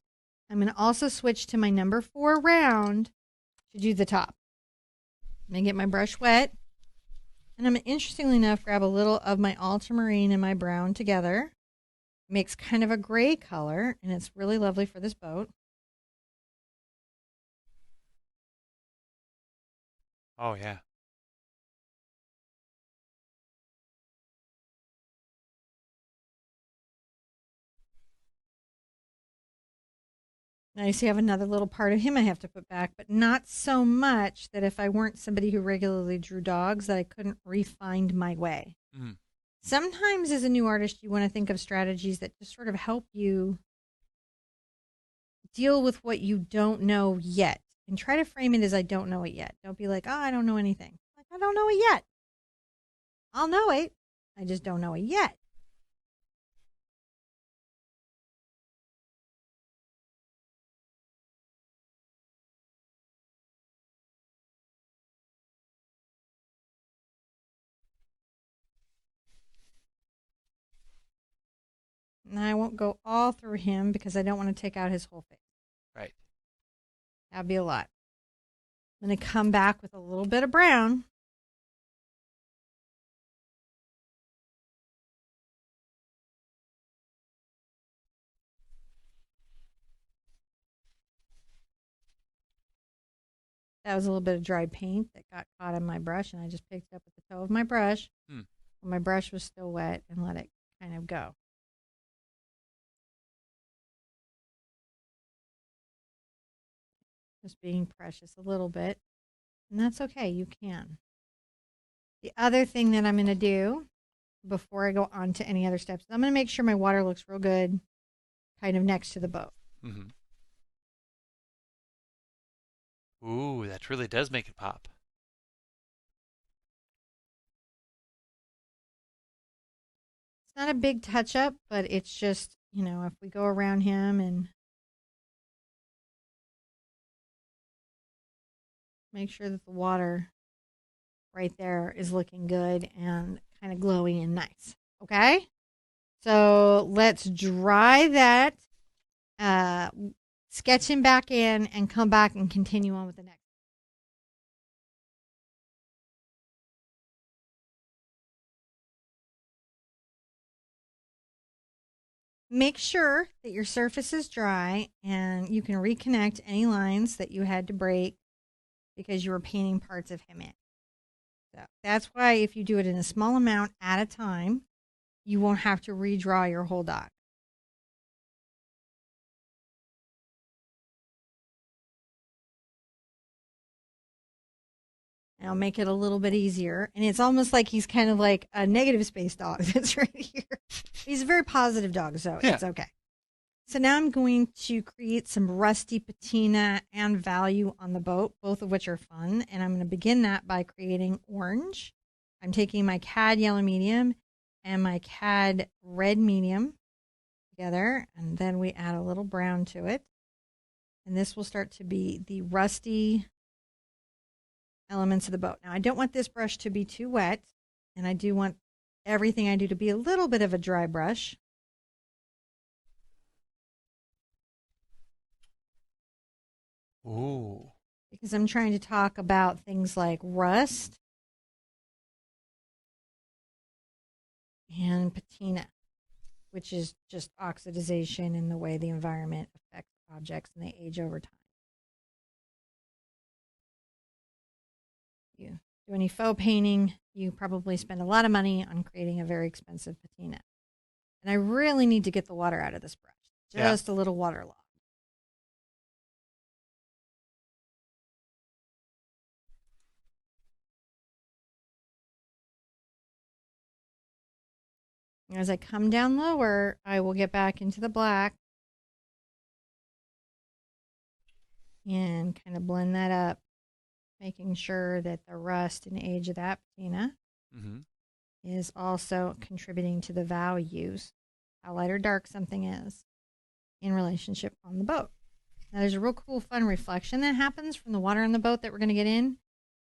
I'm going to also switch to my number 4 round to do the top. I'm going to get my brush wet. And I'm, interestingly enough, grab a little of my ultramarine and my brown together. It makes kind of a gray color, and it's really lovely for this boat. Oh, yeah. Now you see I have another little part of him I have to put back, but not so much that if I weren't somebody who regularly drew dogs that I couldn't refine my way. Mm. Sometimes as a new artist, you want to think of strategies that just sort of help you deal with what you don't know yet. And try to frame it as I don't know it yet. Don't be like, oh, I don't know anything. Like, I don't know it yet. I'll know it. I just don't know it yet. And I won't go all through him because I don't want to take out his whole face. Right. That'd be a lot. I'm going to come back with a little bit of brown. That was a little bit of dry paint that got caught in my brush, and I just picked it up with the toe of my brush Mm. when my brush was still wet and let it kind of go. Just being precious a little bit, and that's okay. You can. The other thing that I'm going to do before I go on to any other steps, I'm going to make sure my water looks real good kind of next to the boat. Mm-hmm. Ooh, that really does make it pop. It's not a big touch up, but it's just, if we go around him and make sure that the water right there is looking good and kind of glowy and nice. Okay? So let's dry that, sketch him back in, and come back and continue on with the next. Make sure that your surface is dry and you can reconnect any lines that you had to break because you were painting parts of him in. So that's why if you do it in a small amount at a time, you won't have to redraw your whole dog. And I'll make it a little bit easier. And it's almost like he's kind of like a negative space dog that's right here. He's a very positive dog, so Yeah. it's okay. So now I'm going to create some rusty patina and value on the boat, both of which are fun. And I'm going to begin that by creating orange. I'm taking my CAD yellow medium and my CAD red medium together, and then we add a little brown to it. And this will start to be the rusty elements of the boat. Now, I don't want this brush to be too wet, and I do want everything I do to be a little bit of a dry brush. Ooh. Because I'm trying to talk about things like rust and patina, which is just oxidization in the way the environment affects objects and they age over time. You do any faux painting, you probably spend a lot of money on creating a very expensive patina. And I really need to get the water out of this brush. Just a little waterlogged. As I come down lower, I will get back into the black and kind of blend that up, making sure that the rust and age of that patina is also contributing to the values, how light or dark something is in relationship on the boat. Now, there's a real cool, fun reflection that happens from the water in the boat that we're going to get in,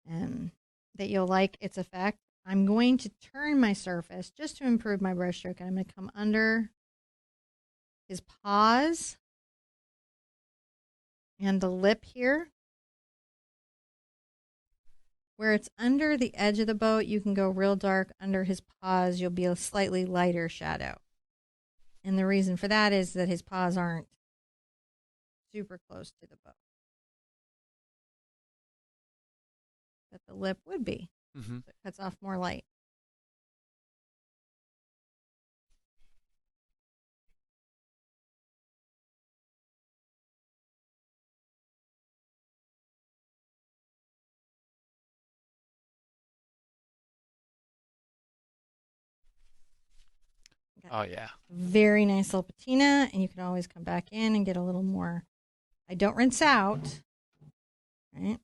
and that you'll like its effect. I'm going to turn my surface just to improve my brush stroke, and I'm going to come under his paws And the lip here, where it's under the edge of the boat, you can go real dark. Under his paws, you'll be a slightly lighter shadow. And the reason for that is that his paws aren't super close to the boat. But the lip would be. Mm-hmm. So it cuts off more light. Oh, yeah. Very nice little patina, and you can always come back in and get a little more. I don't rinse out, right?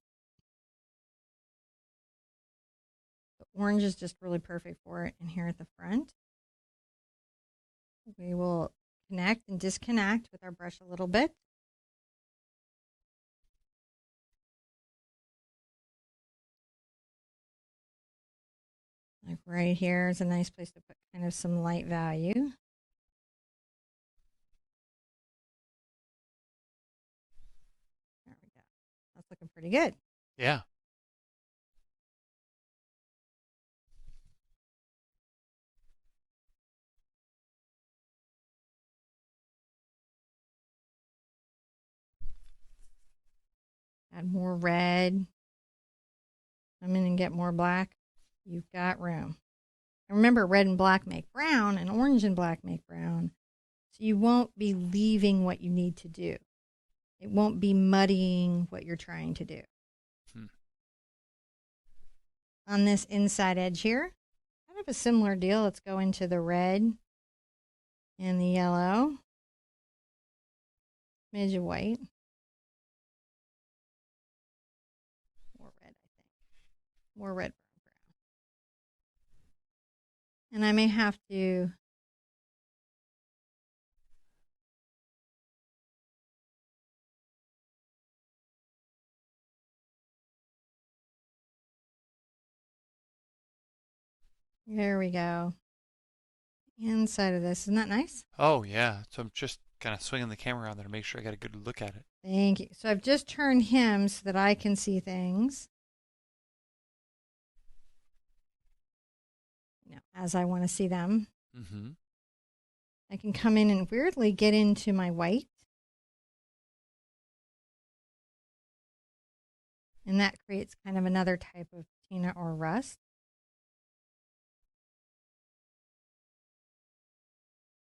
The orange is just really perfect for it. And here at the front, we will connect and disconnect with our brush a little bit. Like right here is a nice place to put kind of some light value. There we go. That's looking pretty good. Yeah. Add more red. Come in and get more black. You've got room. And remember, red and black make brown, and orange and black make brown. So you won't be leaving what you need to do. It won't be muddying what you're trying to do. On this inside edge here, kind of a similar deal. Let's go into the red and the yellow. Smidge of white. More red, I think. More red, brown. And I may have to there we go. Inside of this. Isn't that nice? Oh, yeah. So I'm just kind of swinging the camera around there to make sure I got a good look at it. Thank you. So I've just turned him so that I can see things, as I want to see them. Mm-hmm. I can come in and weirdly get into my white. And that creates kind of another type of patina or rust.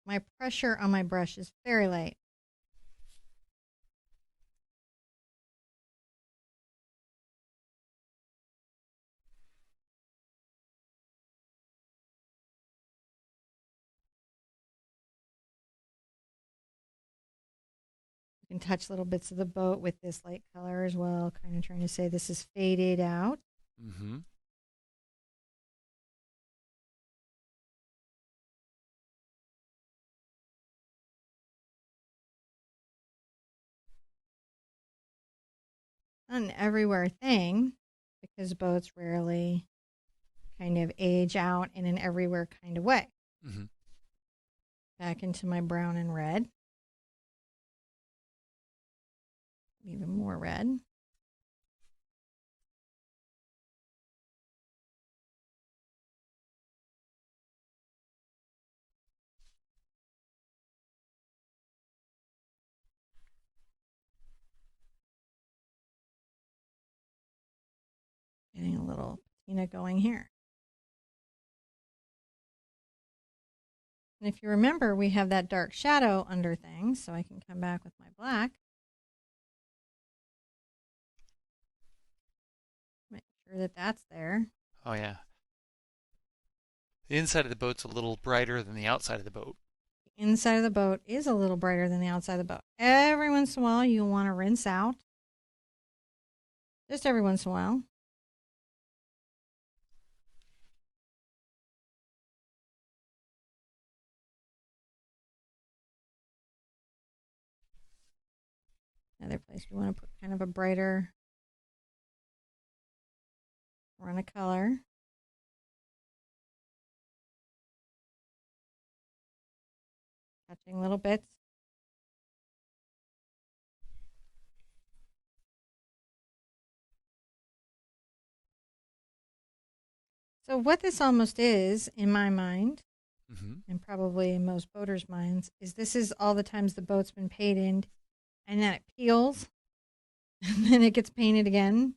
My pressure on my brush is very light. You can touch little bits of the boat with this light color as well, kind of trying to say this is faded out. Mm-hmm. Not an everywhere thing, because boats rarely kind of age out in an everywhere kind of way. Mm-hmm. Back into my brown and red. Even more red. Getting a little patina going here. And if you remember, we have that dark shadow under things, so I can come back with my black. Make sure that that's there. Oh, yeah. The inside of the boat's a little brighter than the outside of the boat. The inside of the boat is a little brighter than the outside of the boat. Every once in a while, you'll want to rinse out. Just every once in a while. Another place we want to put kind of a brighter run of color. Touching little bits. So what this almost is, in my mind, Mm-hmm. and probably in most boaters' minds, is this is all the times the boat's been painted, and then it peels, and then it gets painted again,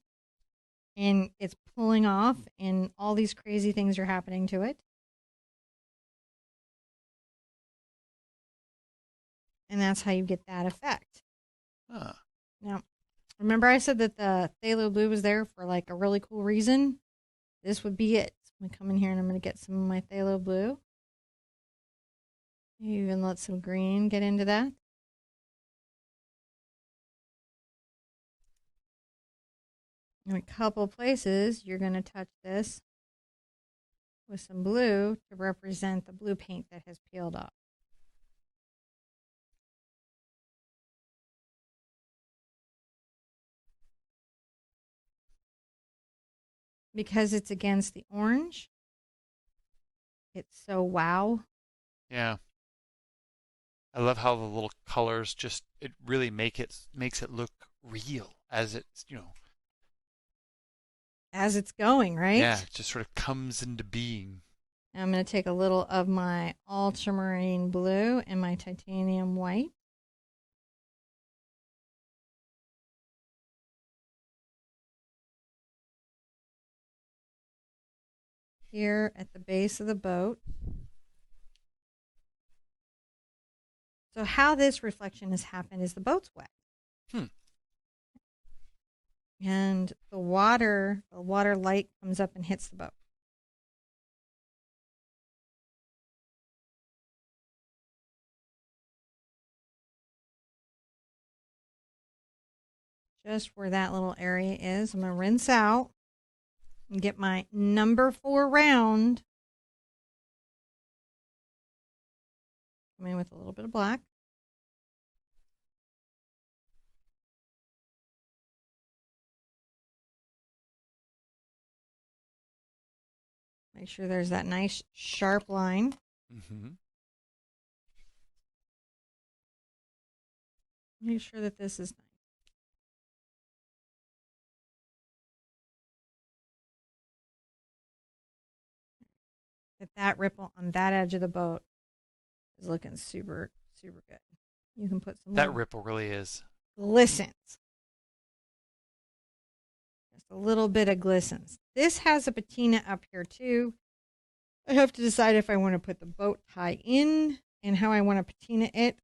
and it's pulling off, and all these crazy things are happening to it. And that's how you get that effect. Huh. Now, remember I said that the phthalo blue was there for like a really cool reason? This would be it. So I'm going to come in here and I'm going to get some of my phthalo blue. Even let some green get into that. In a couple places, you're going to touch this with some blue to represent the blue paint that has peeled off. Because it's against the orange, it's so wow. Yeah. I love how the little colors just it really makes it look real as it's. As it's going, Yeah, right? it just sort of comes into being. I'm going to take a little of my ultramarine blue and my titanium white. Here at the base of the boat. So how this reflection has happened is the boat's wet. Hmm. And the water light comes up and hits the boat. Just where that little area is. I'm going to rinse out and get my number 4 round. Come in with a little bit of black. Make sure there's that nice sharp line. Mm-hmm. Make sure that this is nice. That ripple on that edge of the boat is looking super, super good. You can put some That little ripple really is. glistens. Just a little bit of glistens. This has a patina up here too. I have to decide if I want to put the boat tie in and how I want to patina it.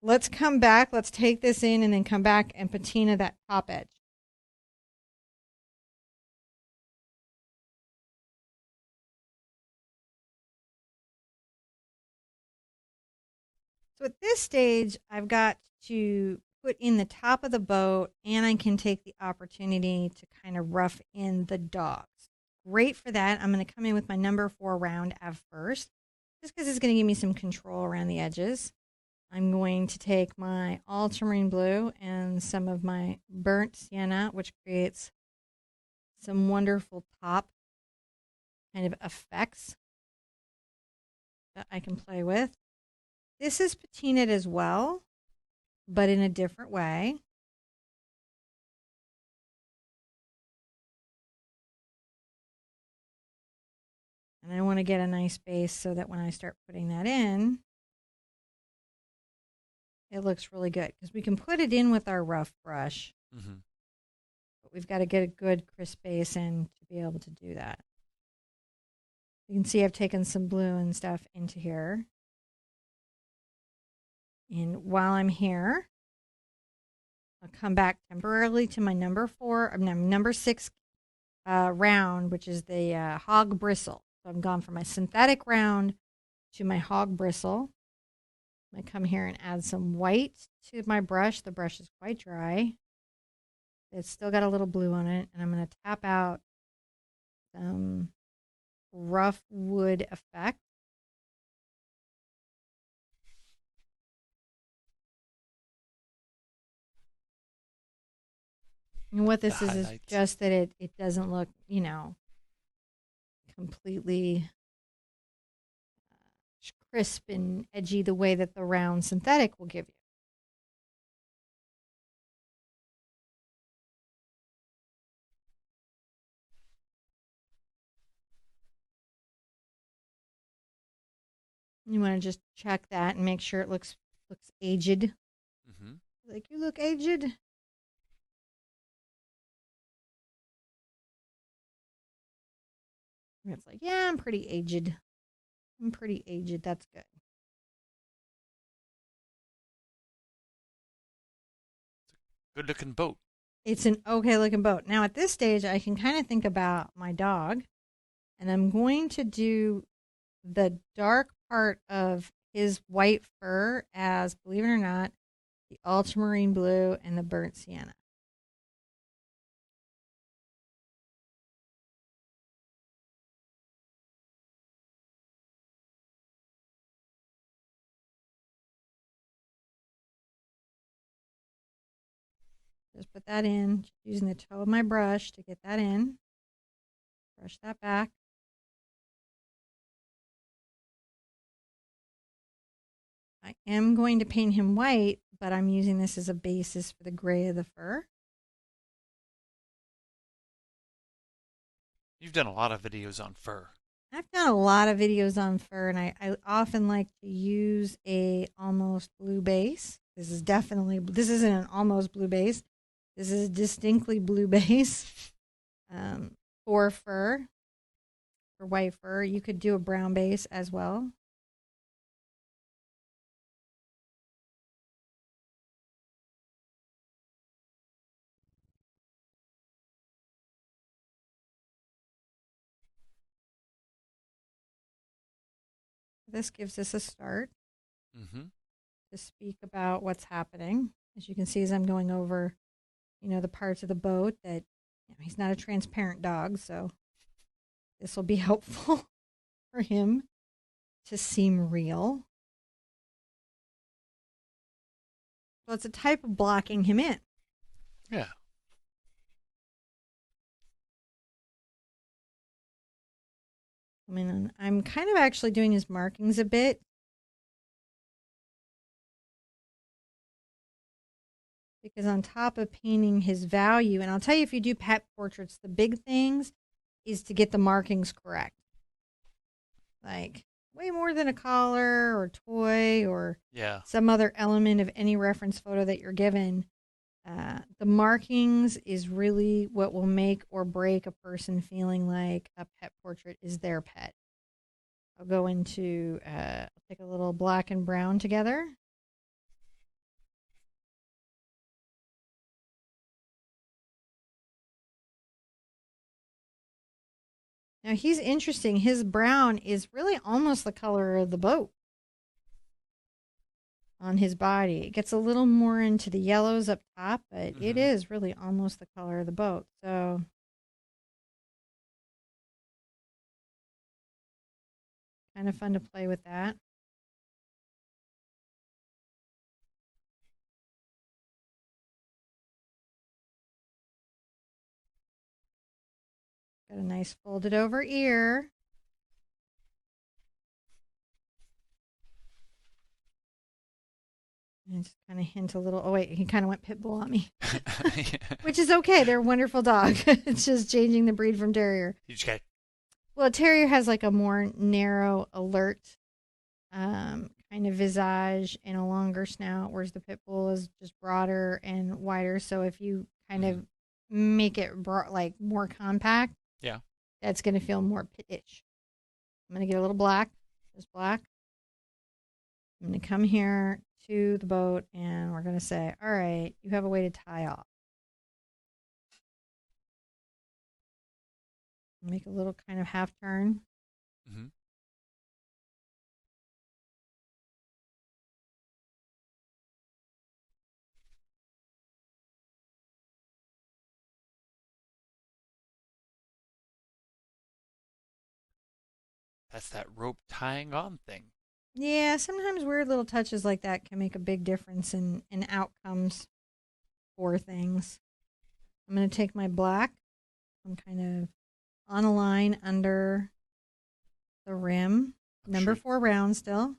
Let's come back. Let's take this in and then come back and patina that top edge. So at this stage, I've got to put in the top of the boat and I can take the opportunity to kind of rough in the dogs. Great for that. I'm going to come in with my number 4 round at first, just because it's going to give me some control around the edges. I'm going to take my ultramarine blue and some of my burnt sienna, which creates some wonderful top kind of effects that I can play with. This is patinaed as well, but in a different way. And I want to get a nice base so that when I start putting that in, it looks really good. Because we can put it in with our rough brush, Mm-hmm. but we've got to get a good crisp base in to be able to do that. You can see I've taken some blue and stuff into here. And while I'm here, I'll come back temporarily to my number 6 round, which is the hog bristle. So I'm gone from my synthetic round to my hog bristle. I come here and add some white to my brush. The brush is quite dry. It's still got a little blue on it, and I'm going to tap out some rough wood effect. And what The this is highlights. just that it doesn't look, completely crisp and edgy the way that the round synthetic will give you. You want to just check that and make sure it looks aged. Mm-hmm. Like, you look aged. And it's like, yeah, I'm pretty aged. I'm pretty aged. That's good. Good looking boat. It's an okay looking boat. Now, at this stage, I can kind of think about my dog, and I'm going to do the dark part of his white fur as, believe it or not, the ultramarine blue and the burnt sienna. Just put that in, using the toe of my brush to get that in. Brush that back. I am going to paint him white, but I'm using this as a basis for the gray of the fur. You've done a lot of videos on fur. I've done a lot of videos on fur, and I often like to use a almost blue base. This isn't an almost blue base. This is a distinctly blue base um, for fur, for white fur. You could do a brown base as well. This gives us a start Mm-hmm. to speak about what's happening. As you can see, as I'm going over, the parts of the boat that he's not a transparent dog, so this will be helpful for him to seem real. So it's a type of blocking him in. Yeah. I mean, I'm kind of actually doing his markings a bit because on top of painting his value, and I'll tell you, if you do pet portraits, the big things is to get the markings correct. Like, way more than a collar or toy or Yeah. some other element of any reference photo that you're given. The markings is really what will make or break a person feeling like a pet portrait is their pet. I'll go into, I'll take a little black and brown together. Now he's interesting. His brown is really almost the color of the boat on his body. It gets a little more into the yellows up top, but it Mm-hmm. is really almost the color of the boat. So kind of fun to play with that. Got a nice folded over ear. And just kind of hint a little. Oh, wait, he kind of went pit bull on me, which is okay. They're a wonderful dog. It's just changing the breed from terrier. You just got. Well, a terrier has like a more narrow, alert kind of visage and a longer snout, whereas the pit bull is just broader and wider. So if you kind Mm-hmm. of make it like more compact, Yeah. that's going to feel more pit-ish. I'm going to get a little black, just black. I'm going to come here to the boat and we're going to say, all right, you have a way to tie off. Make a little kind of half turn. Mm-hmm. That's that rope tying on thing. Yeah, sometimes weird little touches like that can make a big difference in outcomes for things. I'm going to take my black. I'm kind of on a line under the rim. I'm Number sure 4 round still.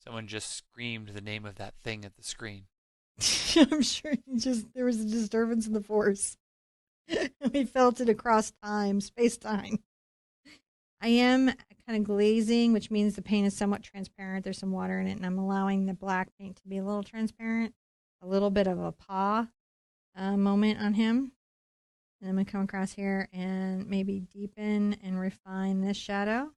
someone just screamed the name of that thing at the screen. I'm sure there was a disturbance in the force. We felt it across time, space time. I am kind of glazing, which means the paint is somewhat transparent. There's some water in it, and I'm allowing the black paint to be a little transparent, a little bit of a paw moment on him. And I'm going to come across here and maybe deepen and refine this shadow.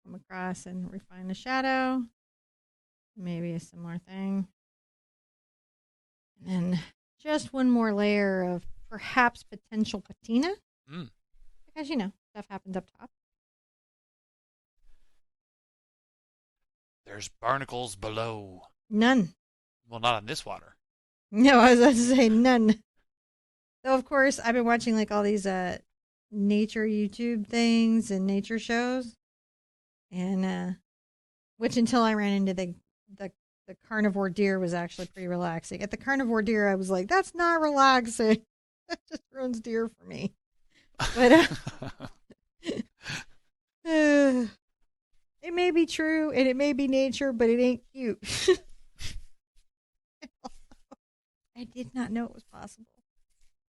Come across and refine the shadow. Maybe a similar thing. And then just one more layer of perhaps potential patina. Mm. Because, you know, stuff happens up top. There's barnacles below. None. Well, not on this water. No, I was about to say none. Though, of course, I've been watching like all these nature YouTube things and nature shows. And which until I ran into the the carnivore deer was actually pretty relaxing. At the carnivore deer, I was like, that's not relaxing. That just ruins deer for me. But it may be true and it may be nature, but it ain't cute. I did not know it was possible.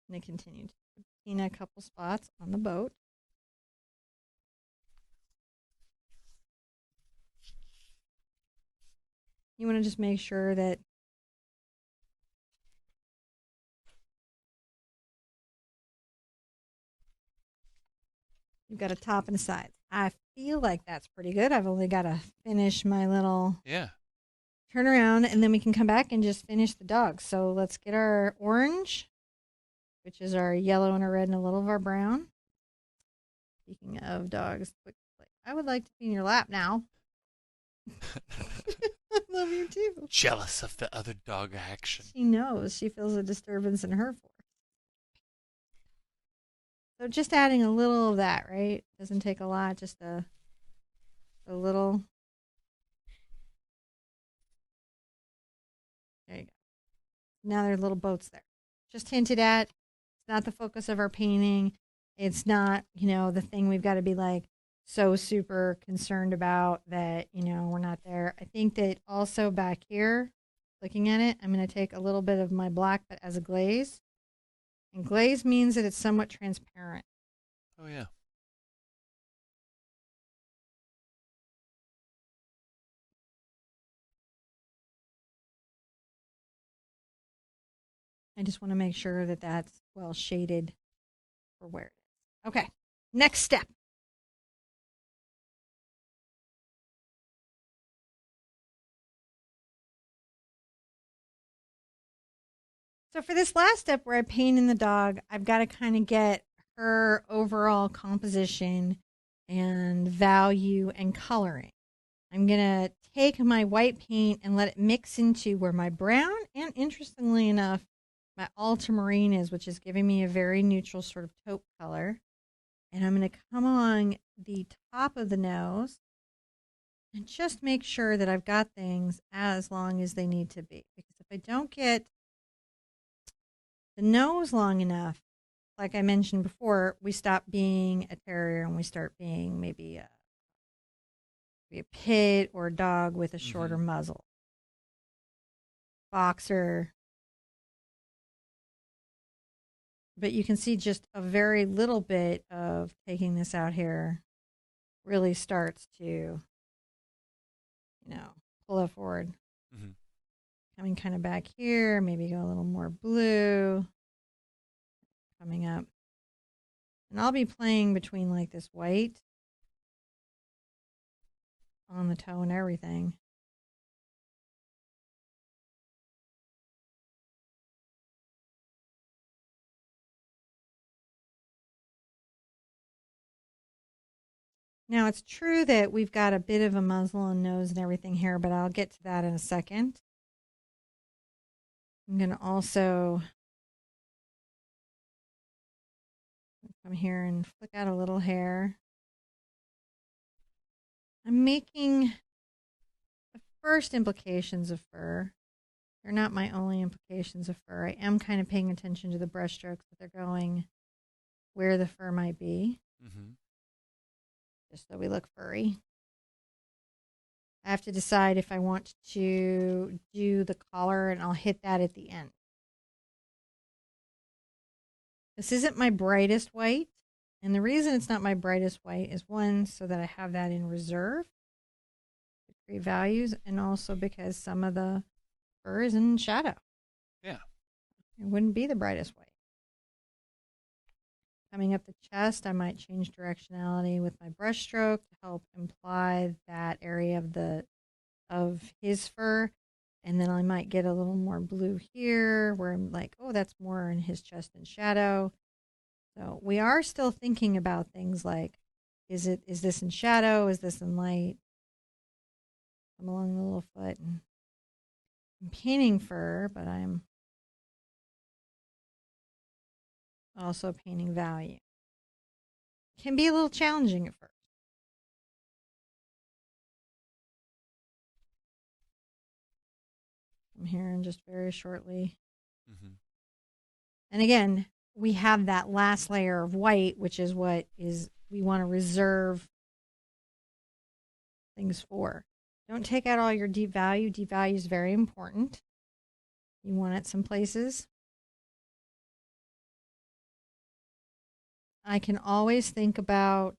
And it continued. Patina a couple spots on the boat. You want to just make sure that you've got a top and a side. I feel like that's pretty good. I've only got to finish my little Yeah. turn around, and then we can come back and just finish the dog. So let's get our orange, which is our yellow and our red and a little of our brown. Speaking of dogs, quick play. I would like to be in your lap now. I love you too. Jealous of the other dog action. She knows. She feels a disturbance in her force. So just adding a little of that, right? Doesn't take a lot, just a little. There you go. Now there are little boats there. Just hinted at. It's not the focus of our painting. It's not, you know, the thing we've got to be like so super concerned about that, you know, we're not there. I think that also back here, looking at it, I'm going to take a little bit of my black, but as a glaze. And glaze means that it's somewhat transparent. Oh, yeah. I just want to make sure that that's well shaded for where it is. Okay, next step. So for this last step where I paint in the dog, I've got to kind of get her overall composition and value and coloring. I'm going to take my white paint and let it mix into where my brown and, interestingly enough, my ultramarine is, which is giving me a very neutral sort of taupe color. And I'm going to come along the top of the nose and just make sure that I've got things as long as they need to be. Because if I don't get the nose long enough, like I mentioned before, we stop being a terrier and we start being maybe a pit or a dog with a shorter muzzle. Boxer. But you can see just a very little bit of taking this out here really starts to, you know, pull it forward. Mm-hmm. Coming kind of back here, maybe go a little more blue. Coming up. And I'll be playing between like this white on the toe and everything. Now, it's true that we've got a bit of a muzzle and nose and everything here, but I'll get to that in a second. I'm going to also come here and flick out a little hair. I'm making the first implications of fur. They're not my only implications of fur. I am kind of paying attention to the brush strokes that they're going where the fur might be, Mm-hmm. just so we look furry. I have to decide if I want to do the collar, and I'll hit that at the end. This isn't my brightest white, and the reason it's not my brightest white is one, so that I have that in reserve to create values, and also because some of the fur is in shadow. Yeah. It wouldn't be the brightest white. Coming up the chest, I might change directionality with my brush stroke to help imply that area of his fur. And then I might get a little more blue here where I'm like, oh, that's more in his chest and shadow. So we are still thinking about things like, is this in shadow? Is this in light? I'm along the little foot and I'm painting fur, but I'm also painting value. It can be a little challenging at first. I'm here in just very shortly. Mm-hmm. And again, we have that last layer of white, which is what is we want to reserve things for. Don't take out all your deep value. Deep value is very important. You want it some places. I can always think about,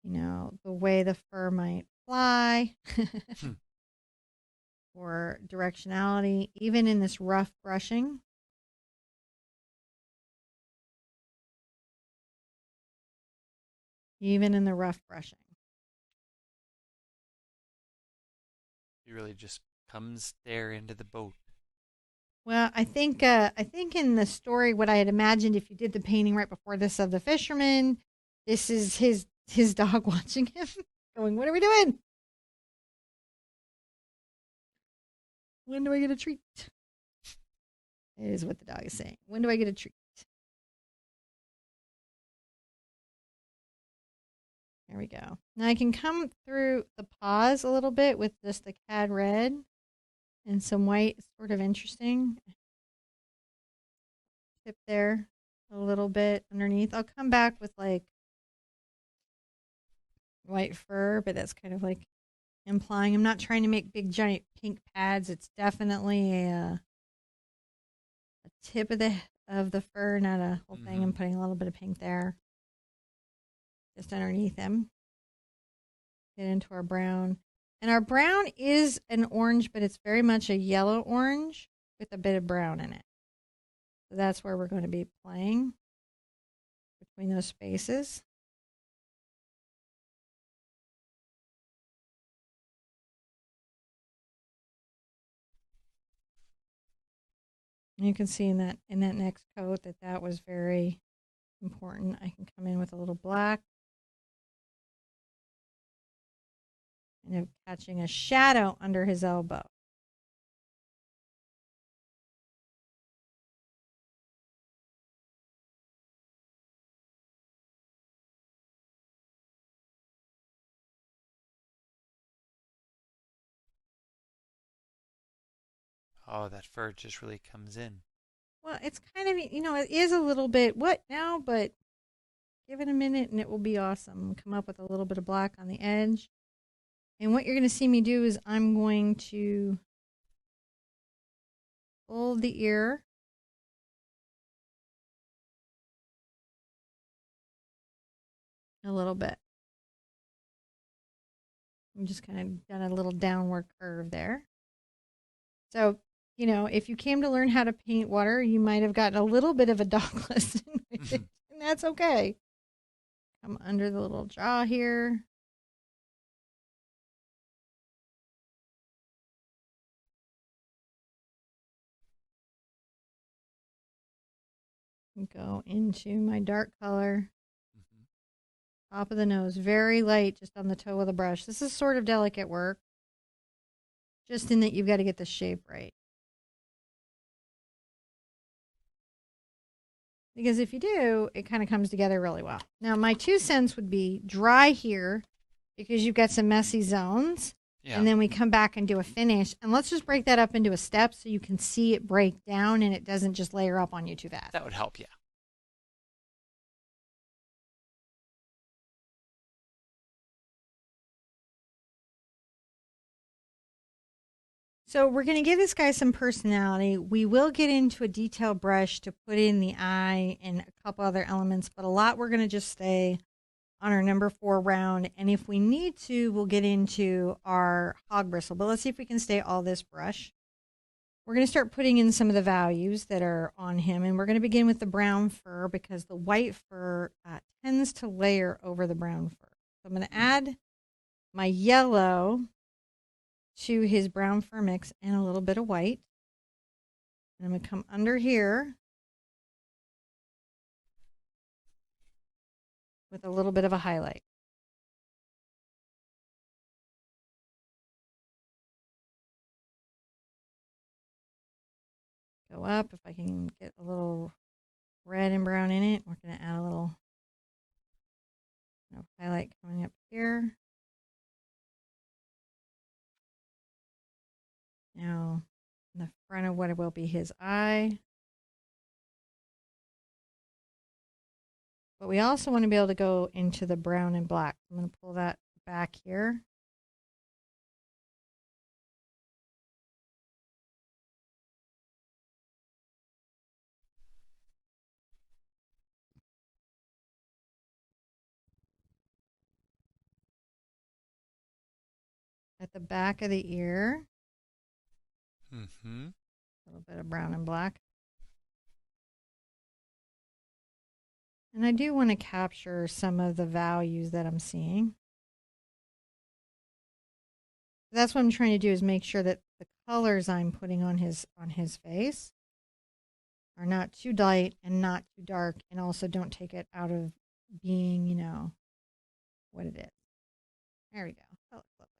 the way the fur might fly or directionality, even in this rough brushing. Even in the rough brushing. He really just comes there into the boat. Well, I think in the story, what I had imagined, if you did the painting right before this of the fisherman, this is his dog watching him, going, "What are we doing? When do I get a treat?" It is what the dog is saying. When do I get a treat? There we go. Now I can come through the paws a little bit with just the cad red and some white. It's sort of interesting. Tip there a little bit underneath. I'll come back with like white fur, but that's kind of like implying I'm not trying to make big giant pink pads. It's definitely a tip of the fur, not a whole thing. I'm putting a little bit of pink there, just underneath him. Get into our brown, and our brown is an orange, but it's very much a yellow orange with a bit of brown in it. So that's where we're going to be playing between those spaces. And you can see in that next coat that was very important. I can come in with a little black and catching a shadow under his elbow. Oh, that fur just really comes in. Well, it's kind of, it is a little bit, what now? But give it a minute and it will be awesome. Come up with a little bit of black on the edge. And what you're going to see me do is I'm going to fold the ear. A little bit. I'm just kind of done a little downward curve there. So, if you came to learn how to paint water, you might have gotten a little bit of a dog lesson with it, and that's okay. Come under the little jaw here. And go into my dark color. Top of the nose, very light, just on the toe of the brush. This is sort of delicate work, just in that you've got to get the shape right. Because if you do, it kind of comes together really well. Now, my 2 cents would be dry here because you've got some messy zones. Yeah, and then we come back and do a finish. And let's just break that up into a step so you can see it break down and it doesn't just layer up on you too fast. that would help. Yeah. So we're going to give this guy some personality. We will get into a detail brush to put in the eye and a couple other elements, but a lot we're going to just stay on our number 4 round. And if we need to, we'll get into our hog bristle. But let's see if we can stay all this brush. We're going to start putting in some of the values that are on him. And we're going to begin with the brown fur because the white fur tends to layer over the brown fur. So I'm going to add my yellow to his brown fur mix and a little bit of white. And I'm going to come under here with a little bit of a highlight. Go up. If I can get a little red and brown in it, we're going to add a little highlight coming up here. Now, in the front of what will be his eye. But we also want to be able to go into the brown and black. I'm going to pull that back here. At the back of the ear. Mm-hmm. A little bit of brown and black. And I do want to capture some of the values that I'm seeing. That's what I'm trying to do is make sure that the colors I'm putting on his face are not too light and not too dark, and also don't take it out of being, what it is. There we go. That looks lovely.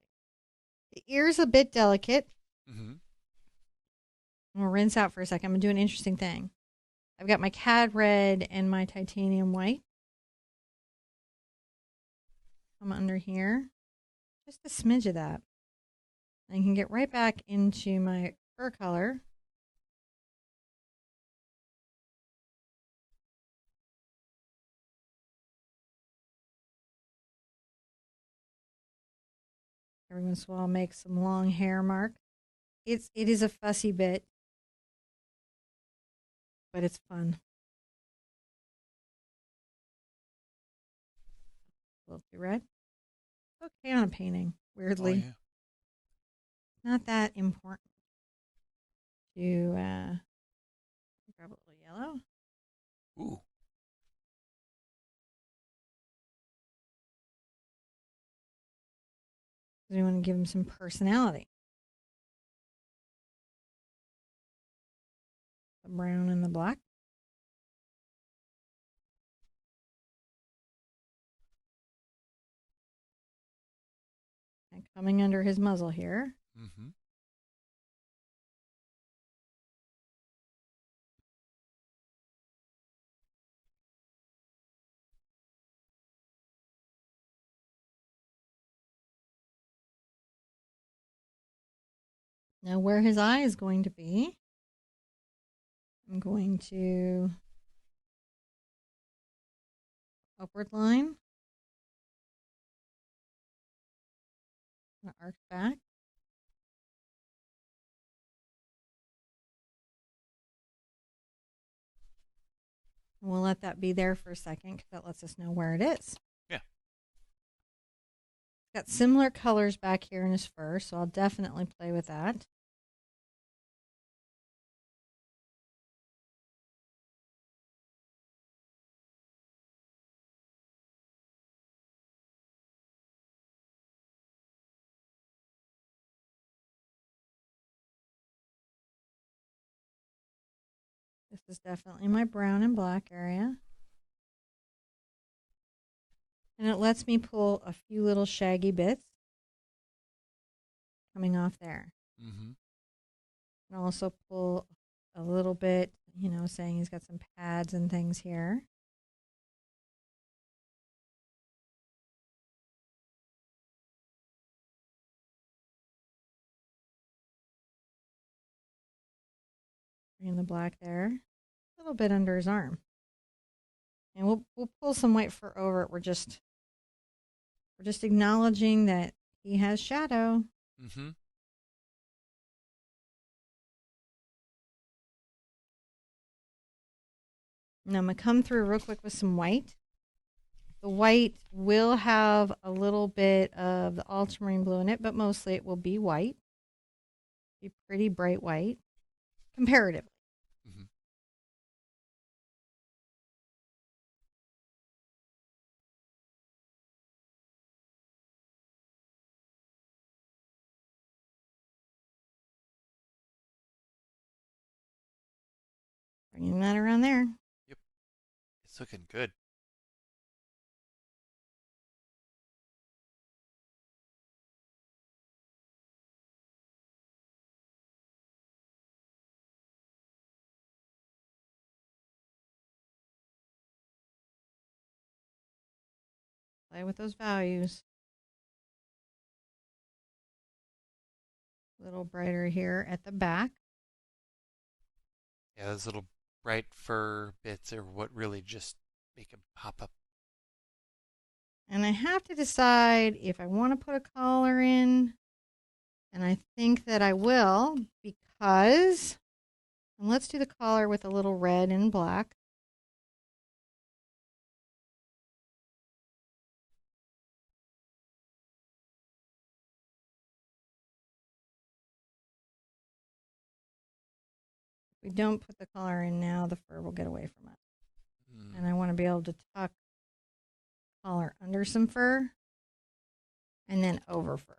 The ear's a bit delicate. Mm-hmm. I'm going to rinse out for a second. I'm going to do an interesting thing. I've got my cad red and my titanium white. Come under here. Just a smidge of that. I can get right back into my fur color. Every once in a while, I'll make some long hair mark. It is a fussy bit, but it's fun. A little too red. Okay on a painting, weirdly. Oh yeah. Not that important to grab a little yellow. Ooh. We want to give him some personality. The brown and the black. And coming under his muzzle here. Mm-hmm. Now, where his eye is going to be, I'm going to upward line, arc back. And we'll let that be there for a second because that lets us know where it is. Yeah. Got similar colors back here in his fur, so I'll definitely play with that. This is definitely my brown and black area. And it lets me pull a few little shaggy bits coming off there. Mm-hmm. And also pull a little bit, saying he's got some pads and things here. Bring the black there. A little bit under his arm. And we'll pull some white fur over it. We're just acknowledging that he has shadow. Mm-hmm. And I'm going to come through real quick with some white. The white will have a little bit of the ultramarine blue in it, but mostly it will be white. Be pretty bright white, comparatively. Mm-hmm. Bringing that around there. Yep. It's looking good. Play with those values. A little brighter here at the back. Yeah, those little bright fur bits are what really just make him pop up. And I have to decide if I want to put a collar in. And I think that I will because, and let's do the collar with a little red and black. If we don't put the collar in now, the fur will get away from us. Mm. And I want to be able to tuck collar under some fur and then over fur.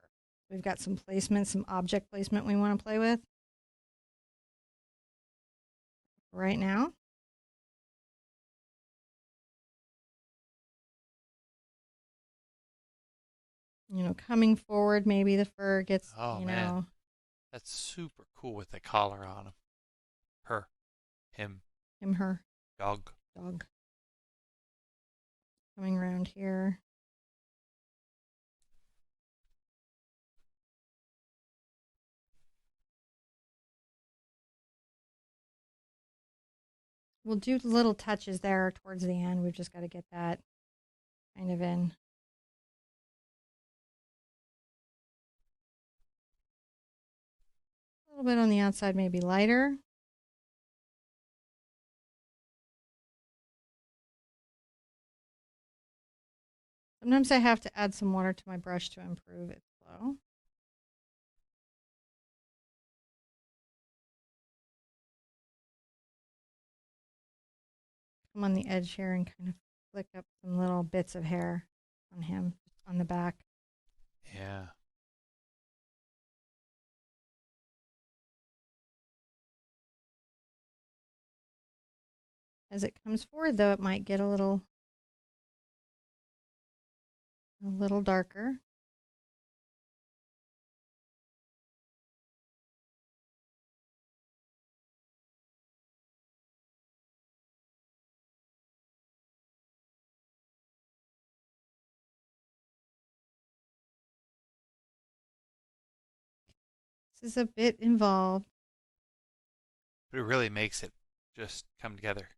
We've got some placement, some object placement we want to play with right now. Coming forward, maybe the fur gets, Oh man, that's super cool with the collar on him. Her, him, him, her, dog. dog. Coming around here. We'll do little touches there towards the end. We've just got to get that kind of in. A little bit on the outside, maybe lighter. Sometimes I have to add some water to my brush to improve its flow. Come on the edge here and kind of flick up some little bits of hair on him, on the back. Yeah. As it comes forward, though, it might get a little darker. This is a bit involved. But it really makes it just come together.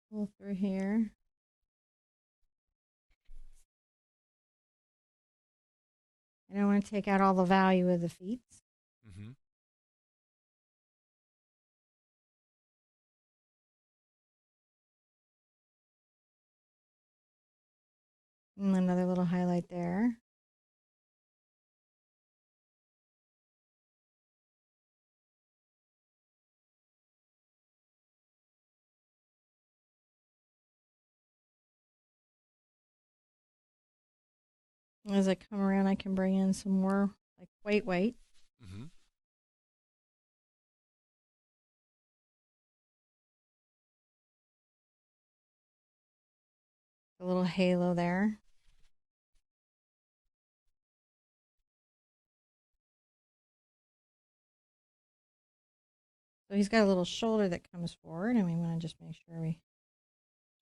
Pull through here. I don't want to take out all the value of the feet. Mm-hmm. And another little highlight there. As I come around, I can bring in some more like white. Mm-hmm. A little halo there. So he's got a little shoulder that comes forward, and we want to just make sure we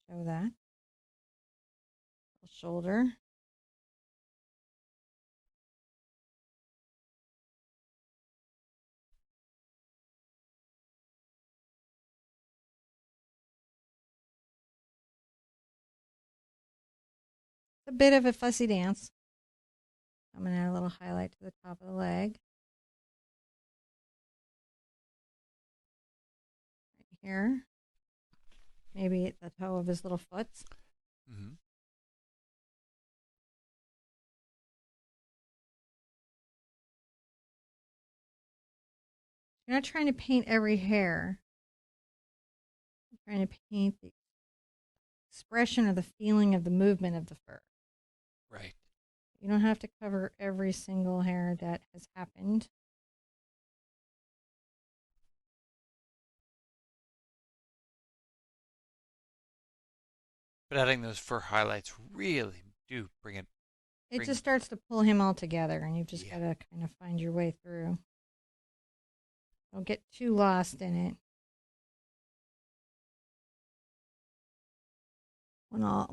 show that. shoulder. It's a bit of a fussy dance. I'm going to add a little highlight to the top of the leg. Right here. Maybe at the toe of his little foot. Mm-hmm. You're not trying to paint every hair. You're trying to paint the expression or the feeling of the movement of the fur. Right. You don't have to cover every single hair that has happened. But adding those fur highlights really do bring it. It just starts to pull him all together, and you've just got to kind of find your way through. Don't get too lost in it. When all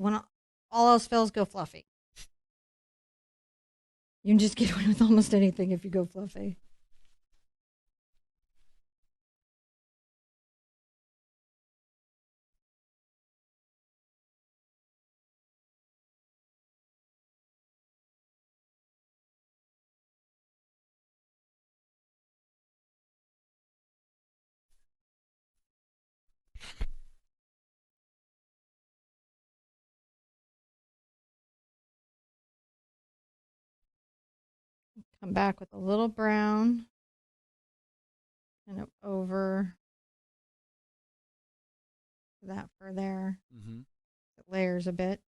else fails, go fluffy. You can just get away with almost anything if you go fluffy. Come back with a little brown and over that fur there. Mm-hmm. It layers a bit.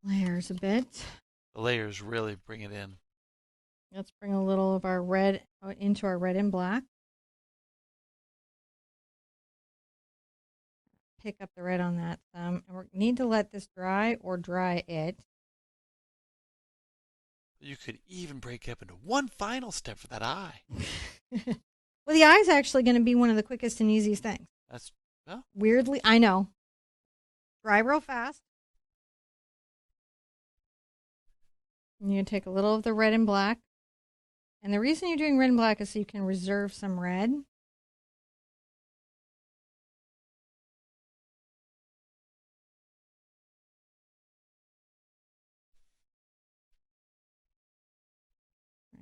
Layers a bit. The layers really bring it in. Let's bring a little of our red into our red and black. Pick up the red on that thumb. And we need to let this dry or dry it. You could even break up into one final step for that eye. Well, the eye's actually going to be one of the quickest and easiest things. That's, well, Weirdly, I know. Dry real fast. And you take a little of the red and black. And the reason you're doing red and black is so you can reserve some red.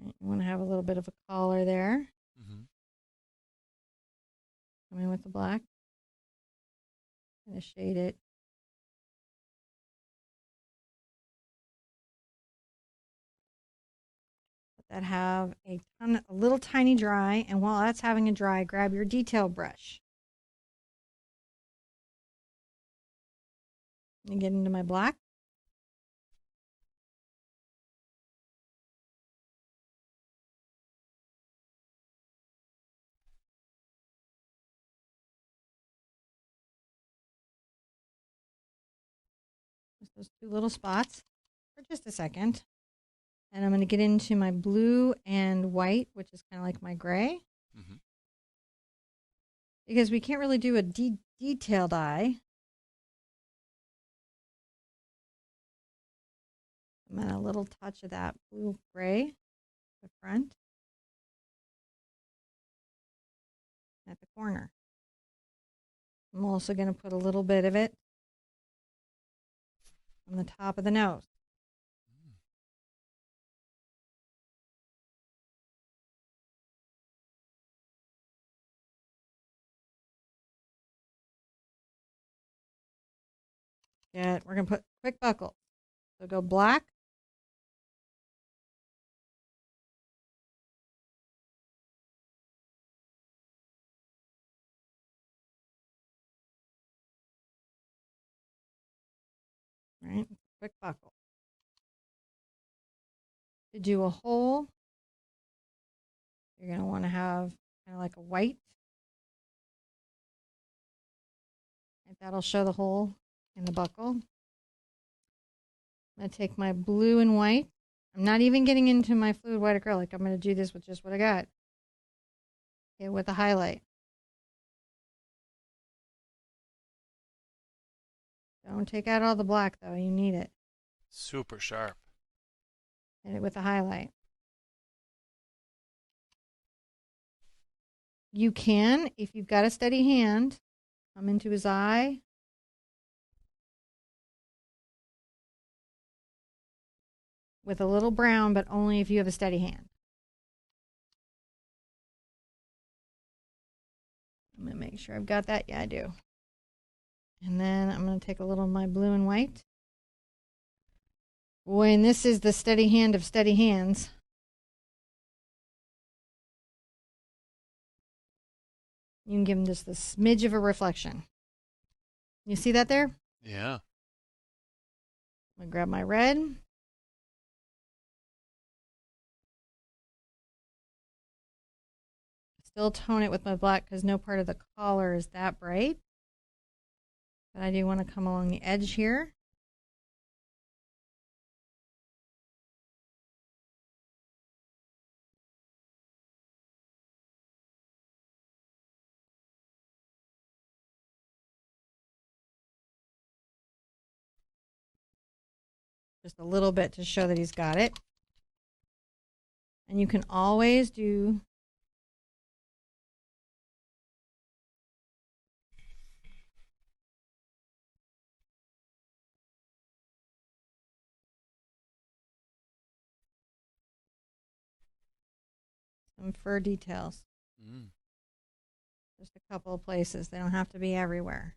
Right, you want to have a little bit of a collar there. mm-hmm. Come in with the black. Kind of shade it. Let that have a little tiny dry. And while that's having a dry, grab your detail brush. And get into my black. Just those two little spots for just a second. And I'm going to get into my blue and white, which is kind of like my gray. Mm-hmm. Because we can't really do a detailed eye. I'm going to a little touch of that blue gray at the front. At the corner. I'm also going to put a little bit of it on the top of the nose. We're going to put quick buckle. So go black. Right, quick buckle. To do a hole, you're going to want to have kind of like a white. And that'll show the hole in the buckle. I'm going to take my blue and white. I'm not even getting into my fluid white acrylic. I'm going to do this with just what I got. Okay, with a highlight. Don't take out all the black, though. You need it. Super sharp. Hit it with a highlight. You can, if you've got a steady hand, come into his eye. With a little brown, but only if you have a steady hand. I'm going to make sure I've got that. Yeah, I do. And then I'm going to take a little of my blue and white. Boy, and this is the steady hand of steady hands. You can give them just the smidge of a reflection. You see that there? Yeah. I'm going to grab my red. Still tone it with my black because no part of the collar is that bright. But I do want to come along the edge here. Just a little bit to show that he's got it. And you can always do some fur details. Just a couple of places. They don't have to be everywhere.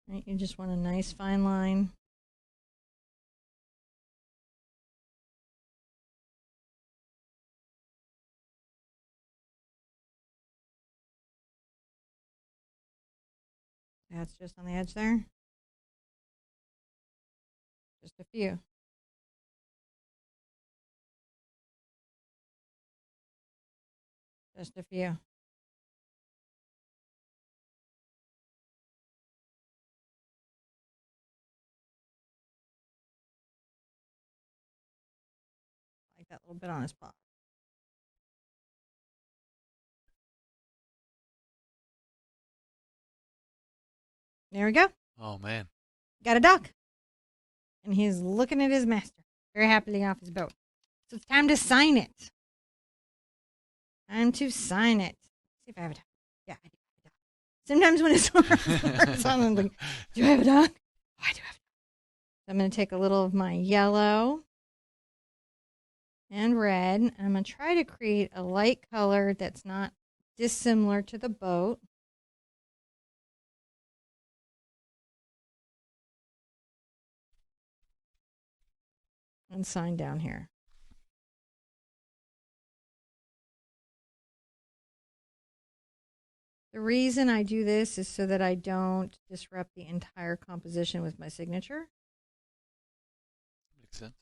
Right, you just want a nice fine line. That's just on the edge there. Just a few. Just a few. Like that little bit on his paw. There we go. Oh, man. Got a duck. And he's looking at his master very happily off his boat. So it's time to sign it. Time to sign it. See if I have a duck. Yeah, I do have a duck. Sometimes when it's on, I'm like, do I have a duck? Oh, I do have a duck. So I'm going to take a little of my yellow and red. And I'm going to try to create a light color that's not dissimilar to the boat. And sign down here. The reason I do this is so that I don't disrupt the entire composition with my signature. Makes sense.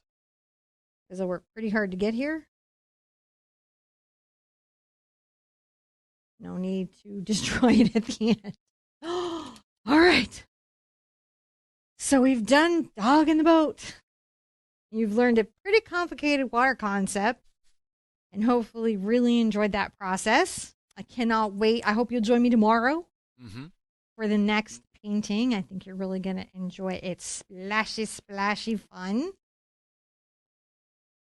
Because I worked pretty hard to get here. No need to destroy it at the end. All right. So we've done Dog in the Boat. You've learned a pretty complicated water concept and hopefully really enjoyed that process. I cannot wait. I hope you'll join me tomorrow for the next painting. I think you're really going to enjoy it. It's splashy, splashy fun.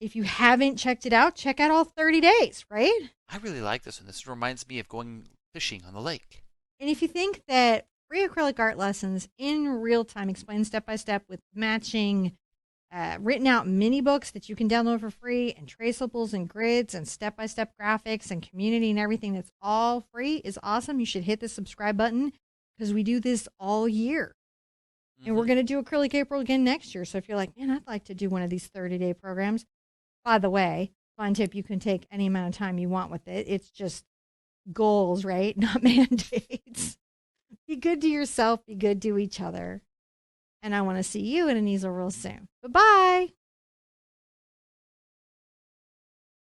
If you haven't checked it out, check out all 30 days, right? I really like this one. This reminds me of going fishing on the lake. And if you think that free acrylic art lessons in real time, explained step by step with matching written out mini books that you can download for free, and traceables and grids and step by step graphics and community and everything that's all free is awesome, you should hit the subscribe button because we do this all year. And we're going to do Acrylic April again next year. So if you're like, man, I'd like to do one of these 30-day programs, by the way, fun tip, you can take any amount of time you want with it. It's just goals, right? Not mandates. Be good to yourself. Be good to each other. And I want to see you in an easel real soon. Bye-bye.